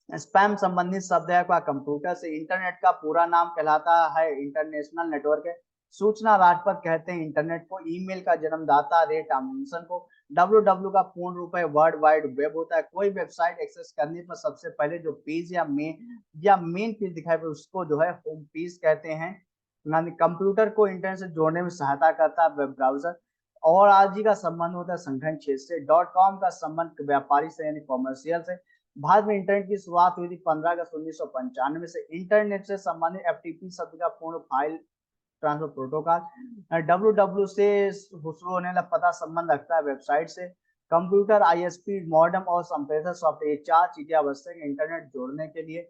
[SPEAKER 1] स्पैम संबंधित शब्द है का कंप्यूटर से। इंटरनेट का पूरा नाम कहलाता है इंटरनेशनल नेटवर्क है। सूचना राजपथ कहते हैं इंटरनेट को। ईमेल का जन्मदाता रे टॉमलिंसन को। डब्ल्यू का पूर्ण रूप है वर्ल्ड वाइड वेब होता है। कोई वेबसाइट एक्सेस करने पर सबसे पहले जो पेज या मेन पेज दिखाई पड़े उसको जो है होम पेज कहते हैं। कंप्यूटर को इंटरनेट से जोड़ने में सहायता करता है वेब ब्राउजर। और आज ही का संबंध होता है संगठन क्षेत्र से। .com का संबंध व्यापारी से यानी कॉमर्शियल से। भारत में इंटरनेट की शुरुआत हुई थी 15 अगस्त 1995 से। इंटरनेट से संबंधित एफटीपी शब्द का पूर्ण फाइल ट्रांसफर प्रोटोकॉल। डब्ल्यू से शुरू होने वाला पता संबंध रखता है वेबसाइट से। कंप्यूटर, आईएसपी, मॉडेम और संप्रेषक सॉफ्टवेयर, ये चार चीजें आवश्यक है इंटरनेट जोड़ने के लिए।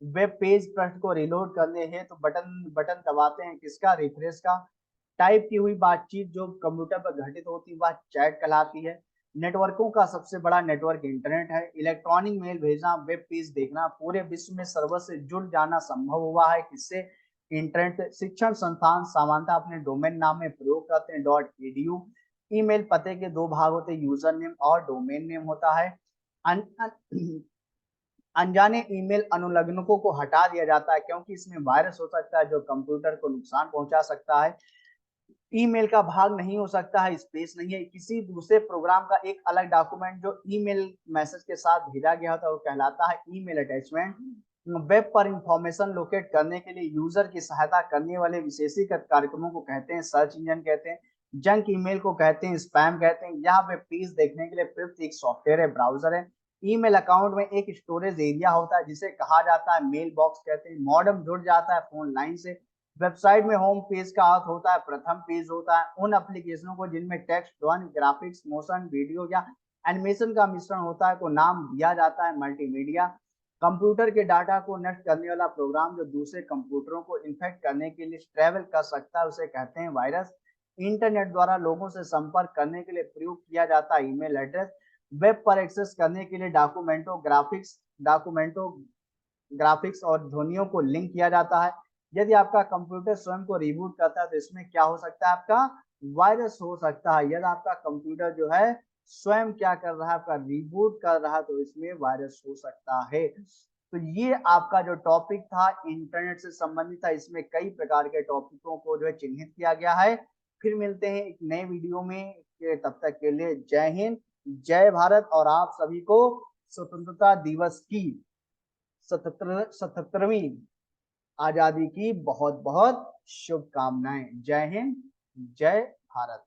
[SPEAKER 1] वेब पेज पृष्ठ को रिलोड करने हैं तो बटन दबाते हैं किसका, रिफ्रेश का। टाइप की हुई बातचीत जो कंप्यूटर पर घटित होती वह चैट कहलाती है। नेटवर्कों का सबसे बड़ा नेटवर्क इंटरनेट है। इलेक्ट्रॉनिक मेल भेजना, वेब पेज देखना, पूरे विश्व में सर्वर से जुड़ जाना संभव हुआ है किससे, इंटरनेट। शिक्षण संस्थान सामान्यतः अपने डोमेन नाम में प्रयोग करते हैं .edu। ईमेल पते के दो भाग होते हैं, यूजर नेम और डोमेन नेम होता है। अनजाने ईमेल अनुलग्नकों को हटा दिया जाता है क्योंकि इसमें वायरस हो सकता है जो कंप्यूटर को नुकसान पहुंचा सकता है। ईमेल का भाग नहीं हो सकता है, स्पेस नहीं है। किसी दूसरे प्रोग्राम का एक अलग डॉक्यूमेंट जो ईमेल मैसेज के साथ भेजा गया होता है वो कहलाता है ईमेल अटैचमेंट। वेब पर इंफॉर्मेशन लोकेट करने के लिए यूजर की सहायता करने वाले विशेषीकृत कार्यक्रमों को कहते हैं सर्च इंजन कहते हैं। जंक ईमेल को कहते हैं स्पैम कहते हैं। यहाँ वेब पेज देखने के लिए प्रयुक्त एक सॉफ्टवेयर है ब्राउजर है। ईमेल अकाउंट में एक स्टोरेज एरिया होता है जिसे कहा जाता है मेल बॉक्स कहते हैं। मॉडेम जुड़ जाता है फोन लाइन से। वेबसाइट में होम पेज का अर्थ होता है प्रथम पेज होता है उन एप्लीकेशनों को जिनमें टेक्स्ट, ध्वनि, ग्राफिक्स, मोशन, वीडियो या एनिमेशन का मिश्रण होता है को नाम दिया जाता है मल्टीमीडिया। कंप्यूटर के डाटा को नष्ट करने वाला प्रोग्राम जो दूसरे कंप्यूटरों को इन्फेक्ट करने के लिए ट्रेवल कर सकता है उसे कहते हैं वायरस। इंटरनेट द्वारा लोगों से संपर्क करने के लिए प्रयोग किया जाता है ईमेल एड्रेस। वेब पर एक्सेस करने के लिए डॉक्यूमेंटों, ग्राफिक्स और ध्वनियों को लिंक किया जाता है। यदि आपका कंप्यूटर स्वयं को रिबूट करता है तो इसमें क्या हो सकता है, आपका वायरस हो सकता है। यदि आपका कंप्यूटर जो है स्वयं क्या कर रहा है, आपका रिबूट कर रहा है तो इसमें वायरस हो सकता है। तो ये आपका जो टॉपिक था इंटरनेट से संबंधित था। इसमें कई प्रकार के टॉपिकों को जो है चिन्हित किया गया है। फिर मिलते हैं एक नए वीडियो में। तब तक के लिए जय हिंद, जय भारत और आप सभी को स्वतंत्रता दिवस की 77वीं आजादी की बहुत बहुत शुभकामनाएं। जय हिंद, जय भारत।